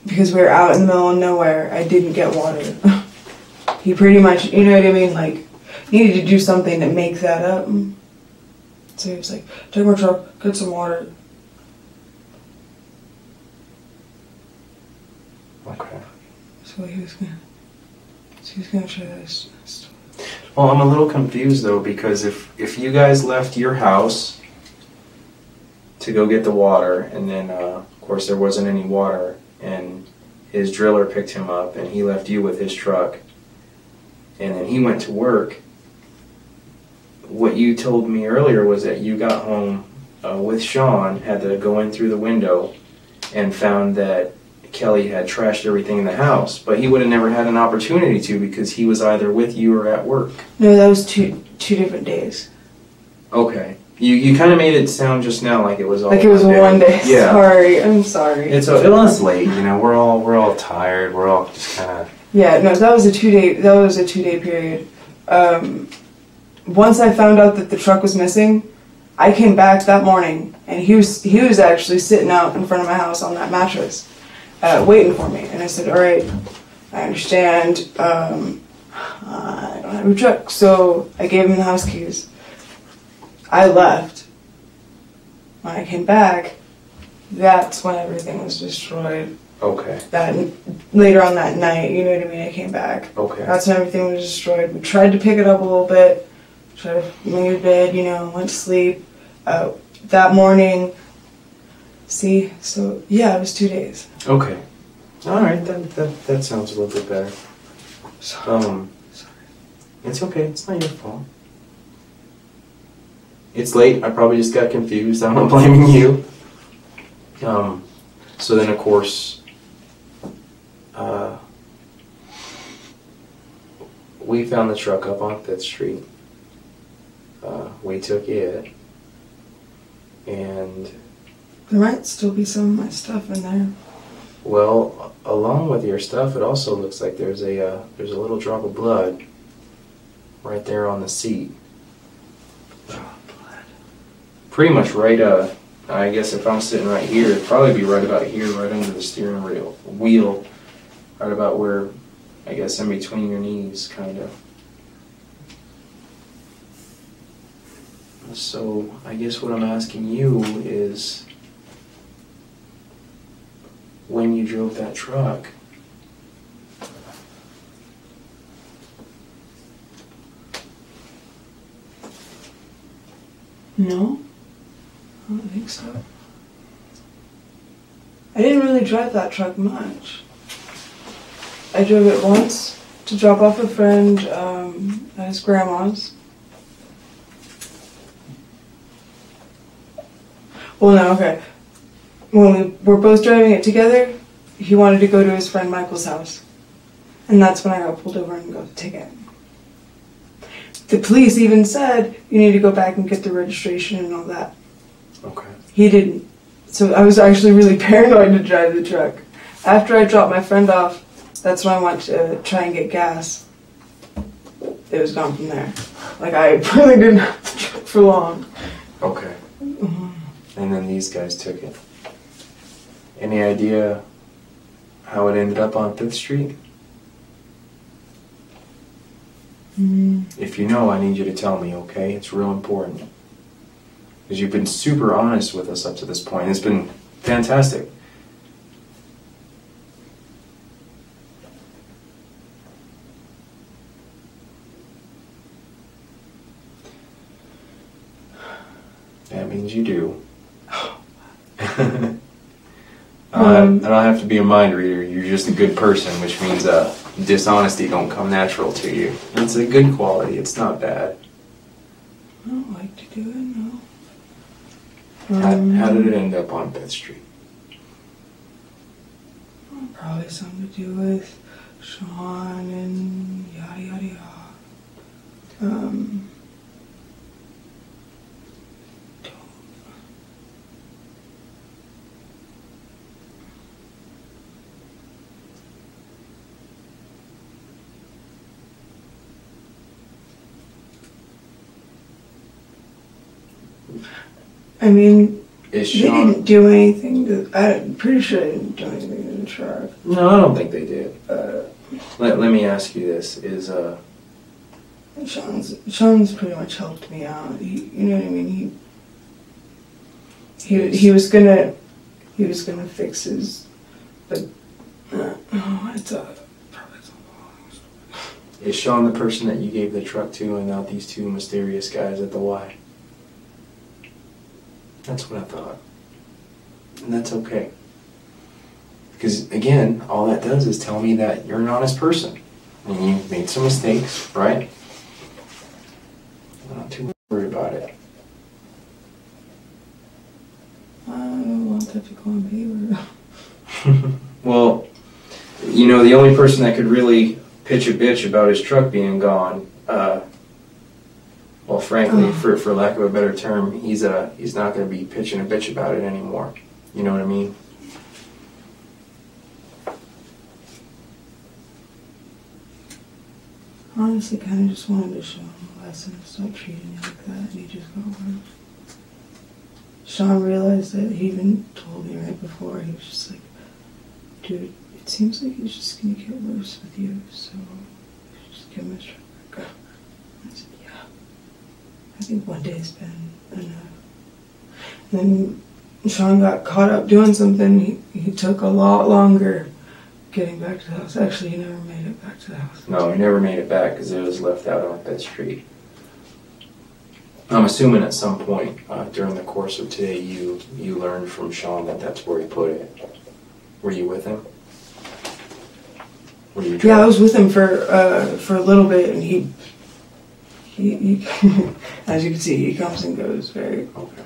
Because we were out in the middle of nowhere, I didn't get water. He pretty much, you know what I mean, like, needed to do something to make that up. So he was like, "Take my truck, get some water." Okay. So he was gonna try this. Well, I'm a little confused though, because if you guys left your house to go get the water, and then of course there wasn't any water, and his driller picked him up and he left you with his truck, and then he went to work, what you told me earlier was that you got home with Sean, had to go in through the window and found that Kelly had trashed everything in the house, but he would have never had an opportunity to because he was either with you or at work. No, that was two different days. Okay. You kind of made it sound just now like it was all like it was one day. Yeah. Sorry, I'm sorry. It was late. You know, we're all tired. We're all just kind of. Yeah, no, that was a 2 day. That was a 2 day period. Once I found out that the truck was missing, I came back that morning, and he was actually sitting out in front of my house on that mattress, waiting for me. And I said, "All right, I understand. I don't have a truck," so I gave him the house keys. I left. When I came back, that's when everything was destroyed. Okay. Later on that night, you know what I mean? I came back. Okay. That's when everything was destroyed. We tried to pick it up a little bit, tried to lay in bed, went to sleep. That morning, see, so yeah, it was 2 days. Okay. All right, that sounds a little bit better. Sorry. It's okay. It's not your fault. It's late. I probably just got confused. I'm not blaming you. So then, of course, we found the truck up on 5th Street. We took it, and There might still be some of my stuff in there. well, along with your stuff, it also looks like there's a little drop of blood right there on the seat. Pretty much right, I guess if I'm sitting right here, it'd probably be right about here, right under the steering wheel, right about where, I guess in between your knees, kind of. So, I guess what I'm asking you is, when you drove that truck, No? I don't think so. I didn't really drive that truck much. I drove it once to drop off a friend at his grandma's. Well, no, okay. When we were both driving it together, he wanted to go to his friend Michael's house. And that's when I got pulled over and got the ticket. The police even said, you need to go back and get the registration and all that. okay. He didn't. So I was actually really paranoid to drive the truck. After I dropped my friend off, that's when I went to try and get gas. It was gone from there. Like, I really didn't have the truck for long. Okay. And then these guys took it. Any idea how it ended up on 5th Street? If you know, I need you to tell me, okay? It's real important. Because you've been super honest with us up to this point. It's been fantastic. That means you do. I don't have to be a mind reader. You're just a good person, which means dishonesty don't come natural to you. It's a good quality. It's not bad. I don't like to do it, no. How did it end up on 5th Street? Probably something to do with Sean and yada yada yada. I mean, they didn't do anything I'm pretty sure they didn't do anything to the truck. No, I don't think they did. Let me ask you this: Sean's pretty much helped me out. You know what I mean? He was gonna fix his, but it's probably so long. Is Sean the person that you gave the truck to, and not these two mysterious guys at the Y? That's what I thought. And that's okay. Because, again, all that does is tell me that you're an honest person. And you made some mistakes, right? I'm not too worried about it. I don't want that to go on paper. Well, you know, the only person that could really pitch a bitch about his truck being gone, well, frankly, for lack of a better term, he's not going to be pitching a bitch about it anymore. You know what I mean? Honestly, kind of just wanted to show him a lesson. Stop treating you like that, and he just got worse. Sean realized that. He even told me right before. He was just like, dude, it seems like he's just going to get worse with you, so just give him his truck back. I said, yeah. I think one day's been enough. And then Sean got caught up doing something. He took a lot longer getting back to the house. Actually, he never made it back to the house. No, he never made it back because it was left out on that street. I'm assuming at some point during the course of today you learned from Sean that that's where he put it. Were you with him? Were you Yeah, I was with him for a little bit, and he as you can see, he comes and goes very. Okay.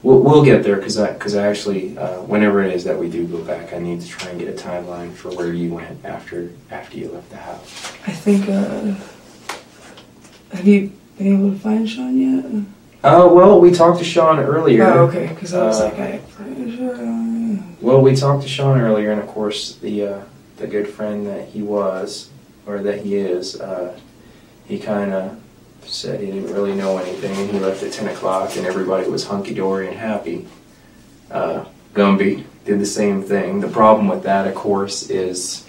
We'll get there because I actually whenever it is that we do go back, I need to try and get a timeline for where you went after you left the house. I think. Have you been able to find Sean yet? Well, we talked to Sean earlier. Oh, okay. Because I was like, I'm pretty sure. Well, we talked to Sean earlier, and of course, the good friend that he was, or that he is, he kind of said he didn't really know anything, and he left at 10 o'clock, and everybody was hunky-dory and happy. Gumby did the same thing. The problem with that, of course, is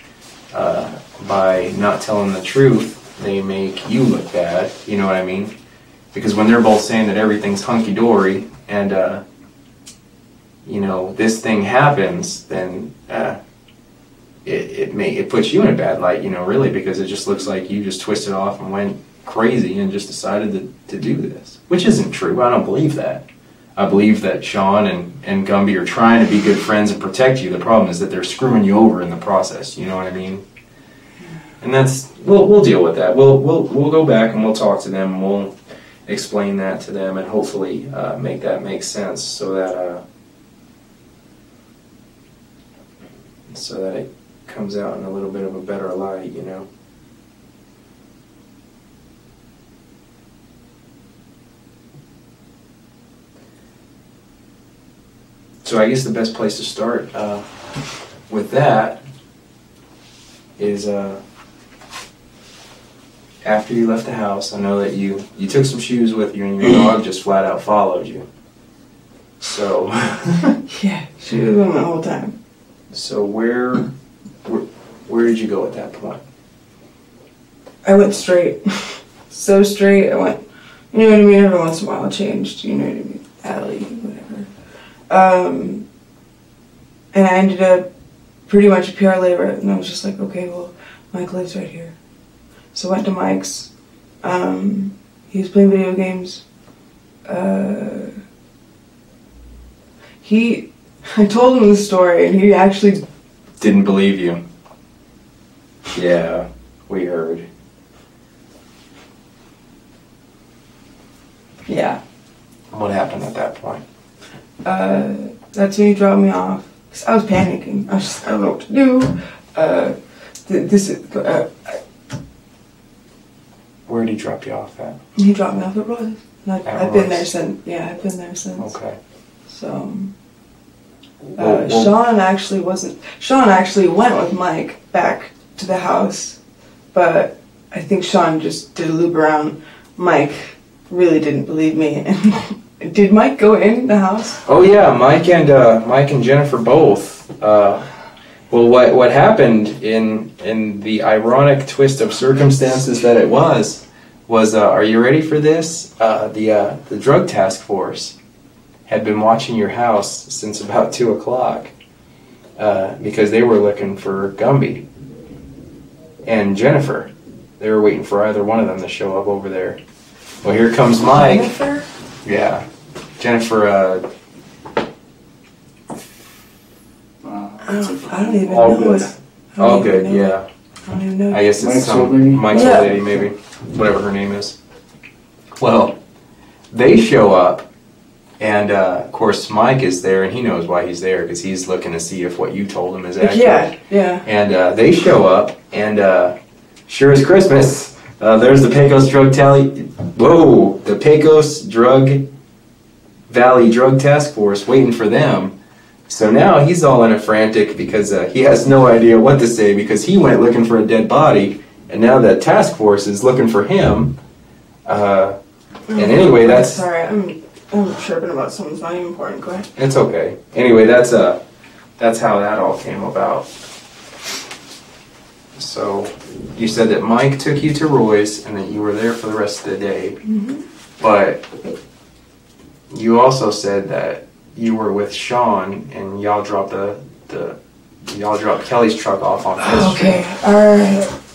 by not telling the truth, they make you look bad, you know what I mean? Because when they're both saying that everything's hunky-dory, and, you know, this thing happens, then it puts you in a bad light, you know, really, because it just looks like you just twisted off and went crazy and just decided to do this, which isn't true. I don't believe that. I believe that Sean and Gumby are trying to be good friends and protect you. The problem is that they're screwing you over in the process, you know what I mean? And that's, we'll deal with that. We'll go back and we'll talk to them and we'll explain that to them and hopefully make that make sense so that it comes out in a little bit of a better light, you know. So I guess the best place to start with that is after you left the house. I know that you took some shoes with you, and your dog just flat out followed you. So Yeah, she was on the whole time. So where did you go at that point? I went straight. So straight. I went, you know what I mean? Every once in a while I changed, you know what I mean? Alley, whatever. And I ended up pretty much a PR labor, and I was just like, okay, well, Mike lives right here. So I went to Mike's. He was playing video games. I told him the story, and he actually Didn't believe you. Yeah, we heard. Yeah. What happened at that point? That's when he dropped me off. 'Cause I was panicking. I was just, I don't know what to do. Where did he drop you off at? He dropped me off at Roy's. I've At been there Roy's. since. Yeah, I've been there since. Okay. So, Well, Sean actually wasn't. Sean actually went with Mike back to the house, but I think Sean just did a loop around. Mike really didn't believe me. Did Mike go in the house? Oh yeah, Mike and Jennifer both. Well, what happened in the ironic twist of circumstances that it was are you ready for this? The drug task force had been watching your house since about 2 o'clock because they were looking for Gumby and Jennifer. They were waiting for either one of them to show up over there. Well, here comes Mike. Jennifer? Yeah, Jennifer. I don't even All know. good. All good, yeah. I don't even know. I guess it's Mike's some old lady? Mike's Yeah. old lady, maybe. Whatever her name is. Well, they show up, and of course Mike is there, and he knows why he's there, because he's looking to see if what you told him is accurate. Yeah. And they show up, and sure as Christmas, there's the Pecos Drug the Pecos Drug Valley Drug Task Force waiting for them. So now he's all in a frantic because he has no idea what to say because he went looking for a dead body, and now the task force is looking for him. And anyway, that's Sorry, I'm chirping about something that's not even important. Go ahead. it's okay. Anyway, that's how that all came about. So you said that Mike took you to Roy's and that you were there for the rest of the day, but you also said that you were with Sean and y'all dropped y'all dropped Kelly's truck off on Fifth Street.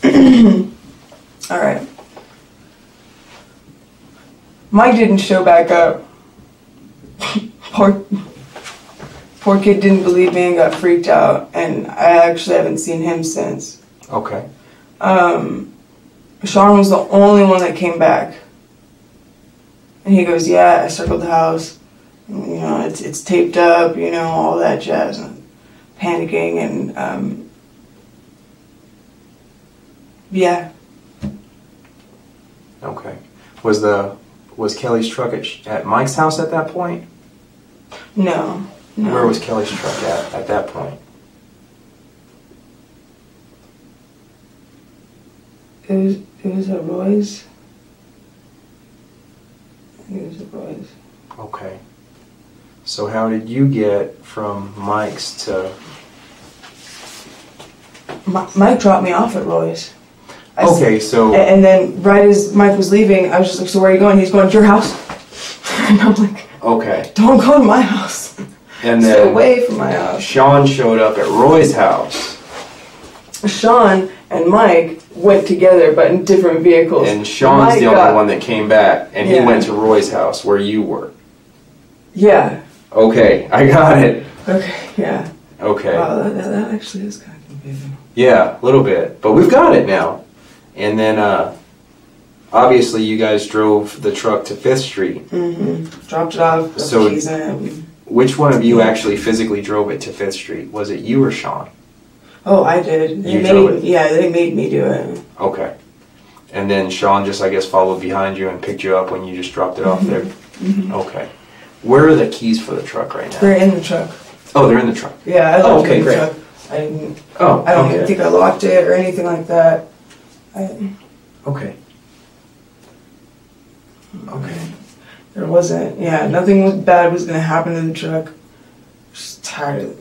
Okay, alright. Mike didn't show back up. Poor kid didn't believe me and got freaked out, and I actually haven't seen him since. Okay. Sean was the only one that came back. And he goes, yeah, I circled the house. And, you know, it's taped up, you know, all that jazz. And panicking and, yeah. Okay. Was Kelly's truck at Mike's house at that point? No. Where was Kelly's truck at that point? It was at Roy's. It was at Roy's. Okay. So how did you get from Mike's to... Mike dropped me off at Roy's. Okay, so... And then right as Mike was leaving, I was just like, so where are you going? He's going to your house. And I'm like, okay. Don't go to my house. And Stay then away from my house. Sean showed up at Roy's house. Sean and Mike went together, but in different vehicles. And Sean's the only one that came back, and he went to Roy's house where you were. Yeah. Okay, I got it. Okay, yeah. Okay. Wow, that actually is kind of confusing. Yeah, a little bit, but we've got it now. And then, obviously, you guys drove the truck to 5th Street. Mm-hmm. Dropped it off. So, keys in it. Which one of you actually physically drove it to 5th Street? Was it you or Sean? Oh, I did. You drove it? Yeah, they made me do it. Okay. And then Sean just, I guess, followed behind you and picked you up when you just dropped it off there? Mm-hmm. Okay. Where are the keys for the truck right now? They're in the truck. Oh, they're in the truck. Yeah, I left okay, it in the great. truck. I didn't. Oh, I don't even think I locked it or anything like that. Okay. Okay. There wasn't. Yeah, nothing bad was gonna happen to the truck. Just tired of it.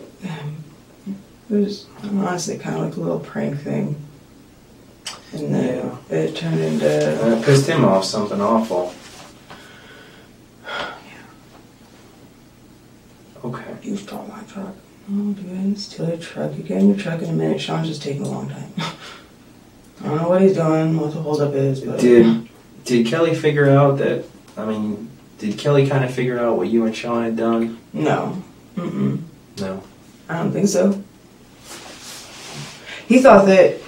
It was honestly kind of like a little prank thing. And then it turned into... And it pissed him off, something awful. Okay. You stole my truck. Oh, dude, steal your truck. You get in your truck in a minute. Sean's just taking a long time. I don't know what he's doing, what the holdup is, but... Did Kelly figure out that, did Kelly kind of figure out what you and Sean had done? No. Mm-mm. No. I don't think so. He thought that...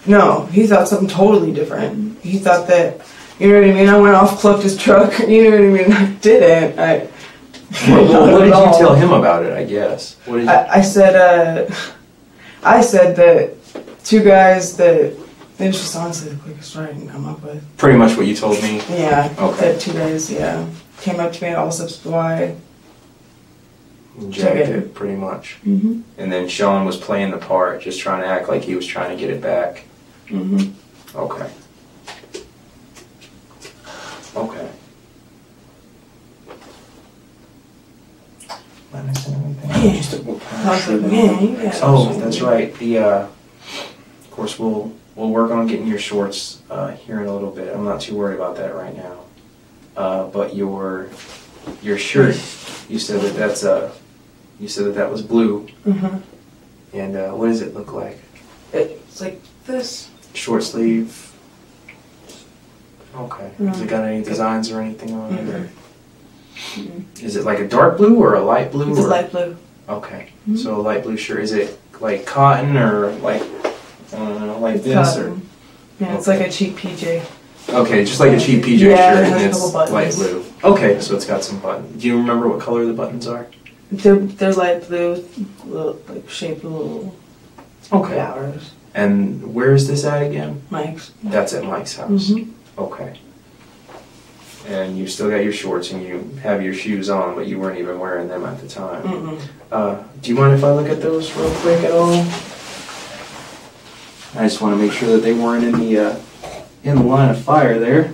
No, he thought something totally different. He thought that, you know what I mean, I went off, clucked his truck, you know what I mean, I didn't. What did you tell him about it, I guess? What did you... I said that two guys that... It was just honestly the quickest story I can come up with. Pretty much what you told me? Yeah. Okay. That two guys, came up to me at all steps wide. Jacked it, pretty much. Mm-hmm. And then Sean was playing the part, just trying to act like he was trying to get it back. Mm-hmm. Okay. Okay. Am I missing anything? Just Oh, that's right. Of course, we'll work on getting your shorts here in a little bit. I'm not too worried about that right now. But your shirt, you said that was blue. Mm-hmm. And what does it look like? It's like this. Short sleeve. Okay. Has it got any designs or anything on it? Or? Mm-hmm. Is it like a dark blue or a light blue? It's a light blue. Okay. Mm-hmm. So a light blue shirt. Is it like cotton or like, I don't know, like it's this? cotton. Or? Yeah, it's like a cheap PJ. Okay, just like a cheap PJ yeah, shirt, it and has it's buttons. light blue. Okay, so it's got some buttons. Do you remember what color the buttons are? They're light blue, little, like shaped little flowers. And where is this at again? Mike's. That's at Mike's house. Mm-hmm. Okay. And you still got your shorts and you have your shoes on, but you weren't even wearing them at the time. Mm-mm. Do you mind if I look at those real quick at all? I just want to make sure that they weren't in the line of fire there.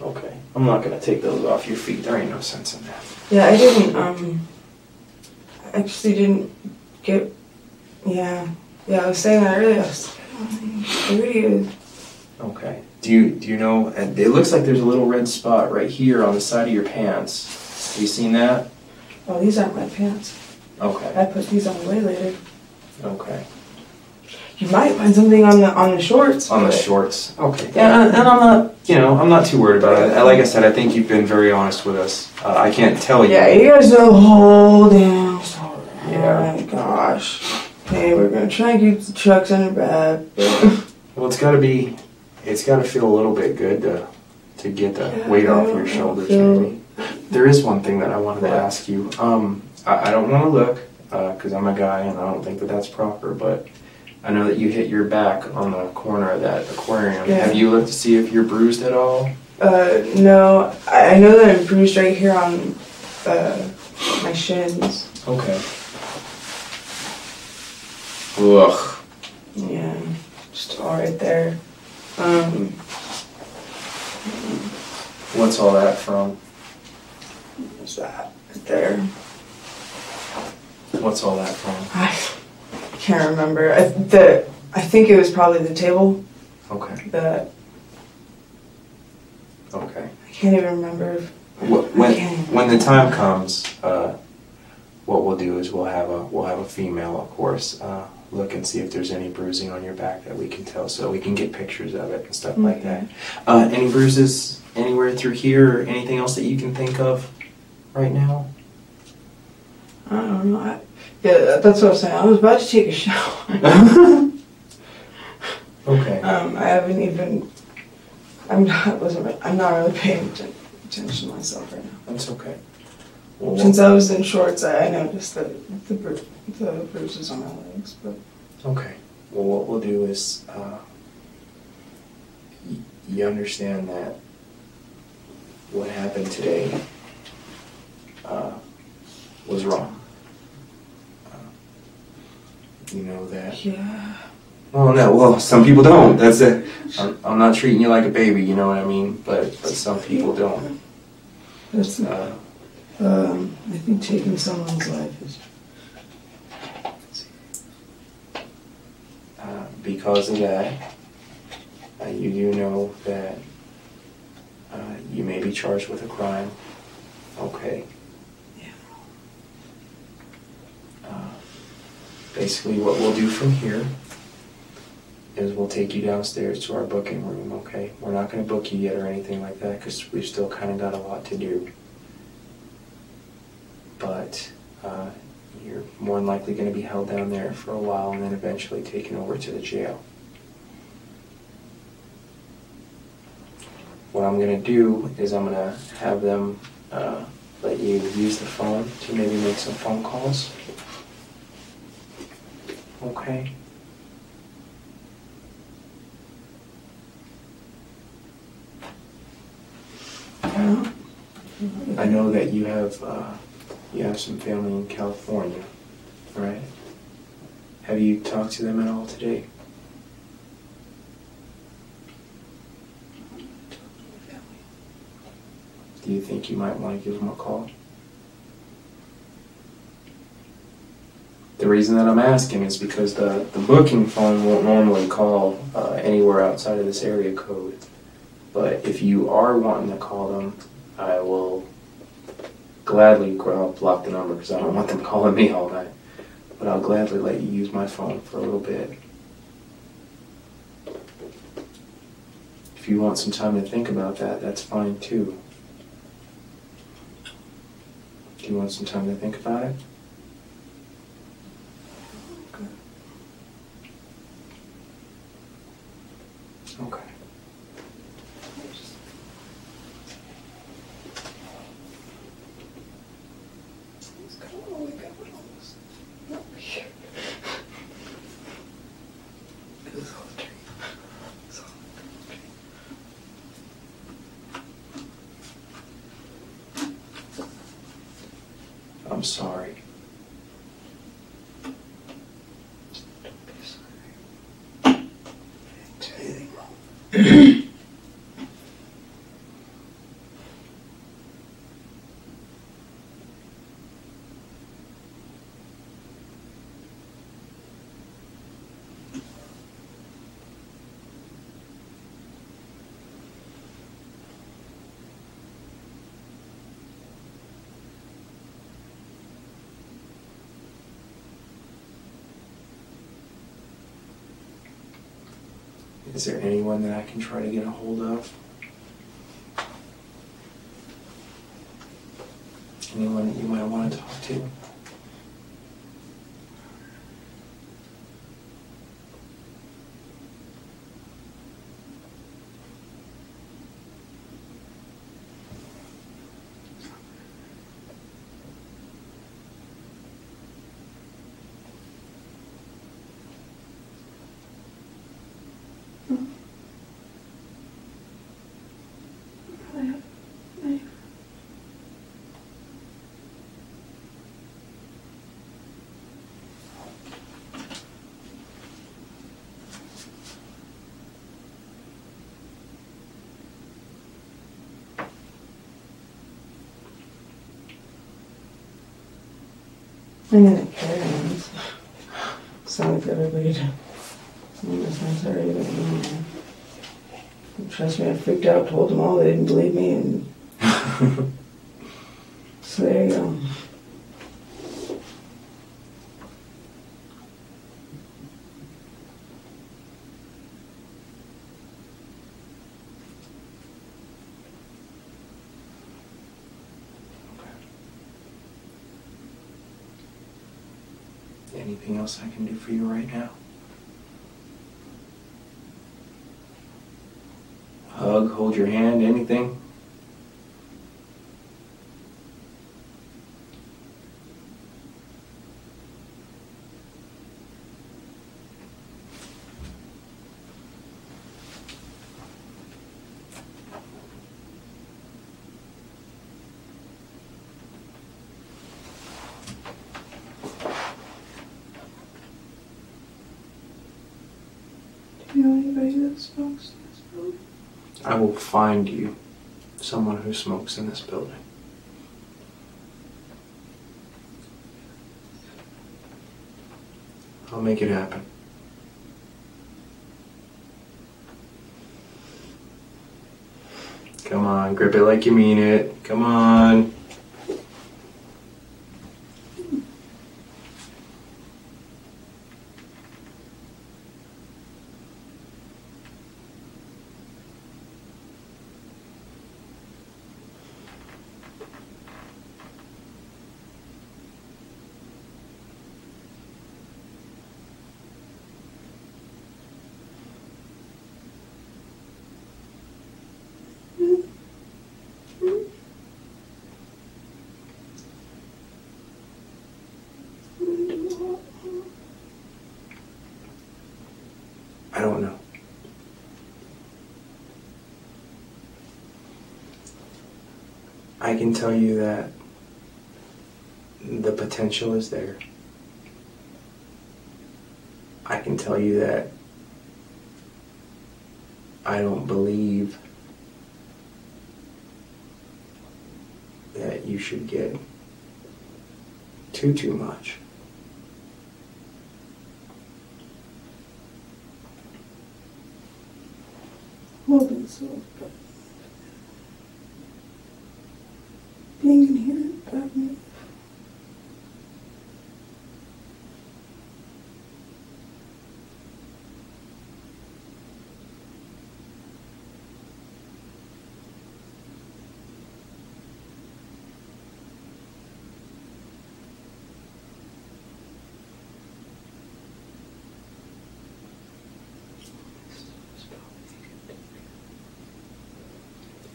Okay. I'm not going to take those off your feet. There ain't no sense in that. Yeah, I didn't, actually didn't get, yeah, I was saying that earlier. I was scared of you. Okay. Do you know? And it looks like there's a little red spot right here on the side of your pants. Have you seen that? Oh, these aren't my pants. Okay. I put these on way later. Okay. You might find something on the shorts. On the shorts. Okay. Yeah, and I'm not too worried about it. Like I said, I think you've been very honest with us. I can't tell you. Yeah, you guys know the whole damn story. Yeah. Oh my gosh. Hey, we're gonna try and keep the trucks on your back. Well, it's got to feel a little bit good to get the weight off your shoulders, maybe. There is one thing that I wanted to ask you. I don't want to look, because I'm a guy and I don't think that that's proper, but I know that you hit your back on the corner of that aquarium. Yeah. Have you looked to see if you're bruised at all? No. I know that I'm bruised right here on my shins. Okay. Ugh. Yeah, just all right there. What's all that from? What's that? Right there. What's all that from? I can't remember. I think it was probably the table. Okay. Okay. I can't even remember. When the time comes, what we'll do is we'll have a female, of course, look and see if there's any bruising on your back that we can tell, so we can get pictures of it and stuff like that. Any bruises anywhere through here, or anything else that you can think of right now? I don't know. Yeah, that's what I was saying. I was about to take a shower. Okay. I haven't even. I'm not really paying attention to myself right now. That's okay. Well, Since I was in shorts, I noticed the bruises on my legs. But okay. Well, what we'll do is, you understand that what happened today was wrong. You know that. yeah. Oh no. Well, some people don't. That's it. I'm not treating you like a baby. You know what I mean? But some people don't. That's, I think taking someone's life is. Because of that, you do know that you may be charged with a crime. Okay. Yeah. Basically, what we'll do from here is we'll take you downstairs to our booking room, okay? We're not going to book you yet or anything like that because we've still kind of got a lot to do. But you're more than likely going to be held down there for a while and then eventually taken over to the jail. What I'm going to do is I'm going to have them let you use the phone to maybe make some phone calls. Okay. I know that you have some family in California, right? Have you talked to them at all today? Do you think you might want to give them a call? The reason that I'm asking is because the booking phone won't normally call anywhere outside of this area code. But if you are wanting to call them, I will gladly, I'll block the number because I don't want them calling me all night. But I'll gladly let you use my phone for a little bit. If you want some time to think about that, that's fine too. Do you want some time to think about it? Okay. I'm sorry. Don't be sorry. I didn't do anything wrong. Is there anyone that I can try to get a hold of? Anyone that you might want to talk to? I'm gonna carry on. Sound like everybody to. I'm sorry, but trust me, I freaked out, told them all, they didn't believe me, and so there you go. Anything else I can do for you right now? Hug, hold your hand, anything? Do you know anybody that smokes in this building? I will find you someone who smokes in this building. I'll make it happen. Come on, grip it like you mean it. Come on. I don't know. I can tell you that the potential is there. I can tell you that I don't believe that you should get too much. Well, then so, but being in here, got me.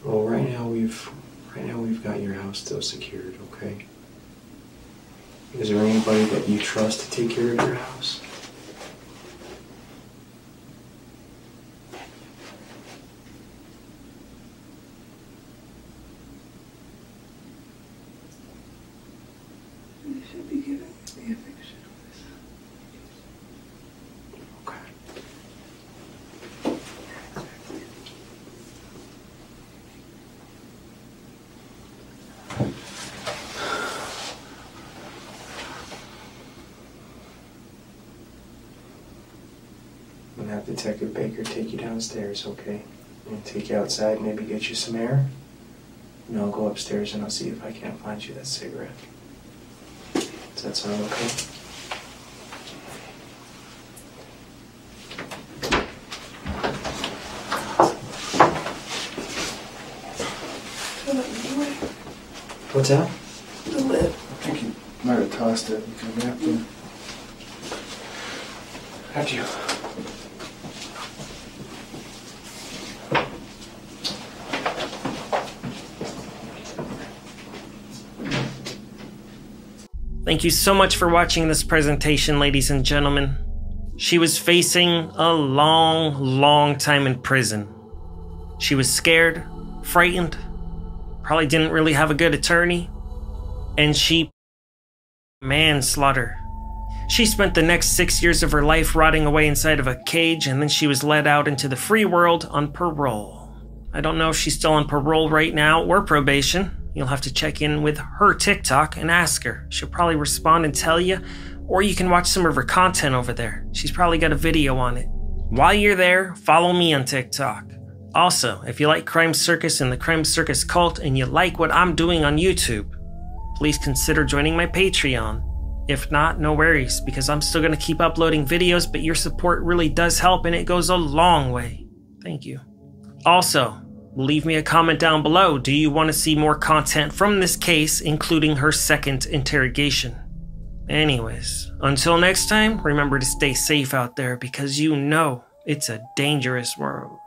Well, right now we've got your house still secured, okay? Is there anybody that you trust to take care of your house? They should be giving me the eviction notice. Okay. I'm gonna have Detective Baker take you downstairs, okay? I'm gonna take you outside, maybe get you some air. And I'll go upstairs and I'll see if I can't find you that cigarette. Does that sound okay? What's that? The lid. I think you might have tossed it because we have to. After you. Thank you so much for watching this presentation, ladies and gentlemen. She was facing a long time in prison. She was scared, frightened, probably didn't really have a good attorney, and she manslaughter. She spent the next 6 years of her life rotting away inside of a cage, and then she was let out into the free world on parole. I don't know if she's still on parole right now or probation. You'll have to check in with her TikTok and ask her. She'll probably respond and tell you, or you can watch some of her content over there. She's probably got a video on it. While you're there, follow me on TikTok. Also, if you like Crime Circus and the Crime Circus cult and you like what I'm doing on YouTube, please consider joining my Patreon. If not, no worries, because I'm still going to keep uploading videos, but your support really does help and it goes a long way. Thank you. Also, leave me a comment down below. Do you want to see more content from this case, including her second interrogation? Anyways, until next time, remember to stay safe out there because you know it's a dangerous world.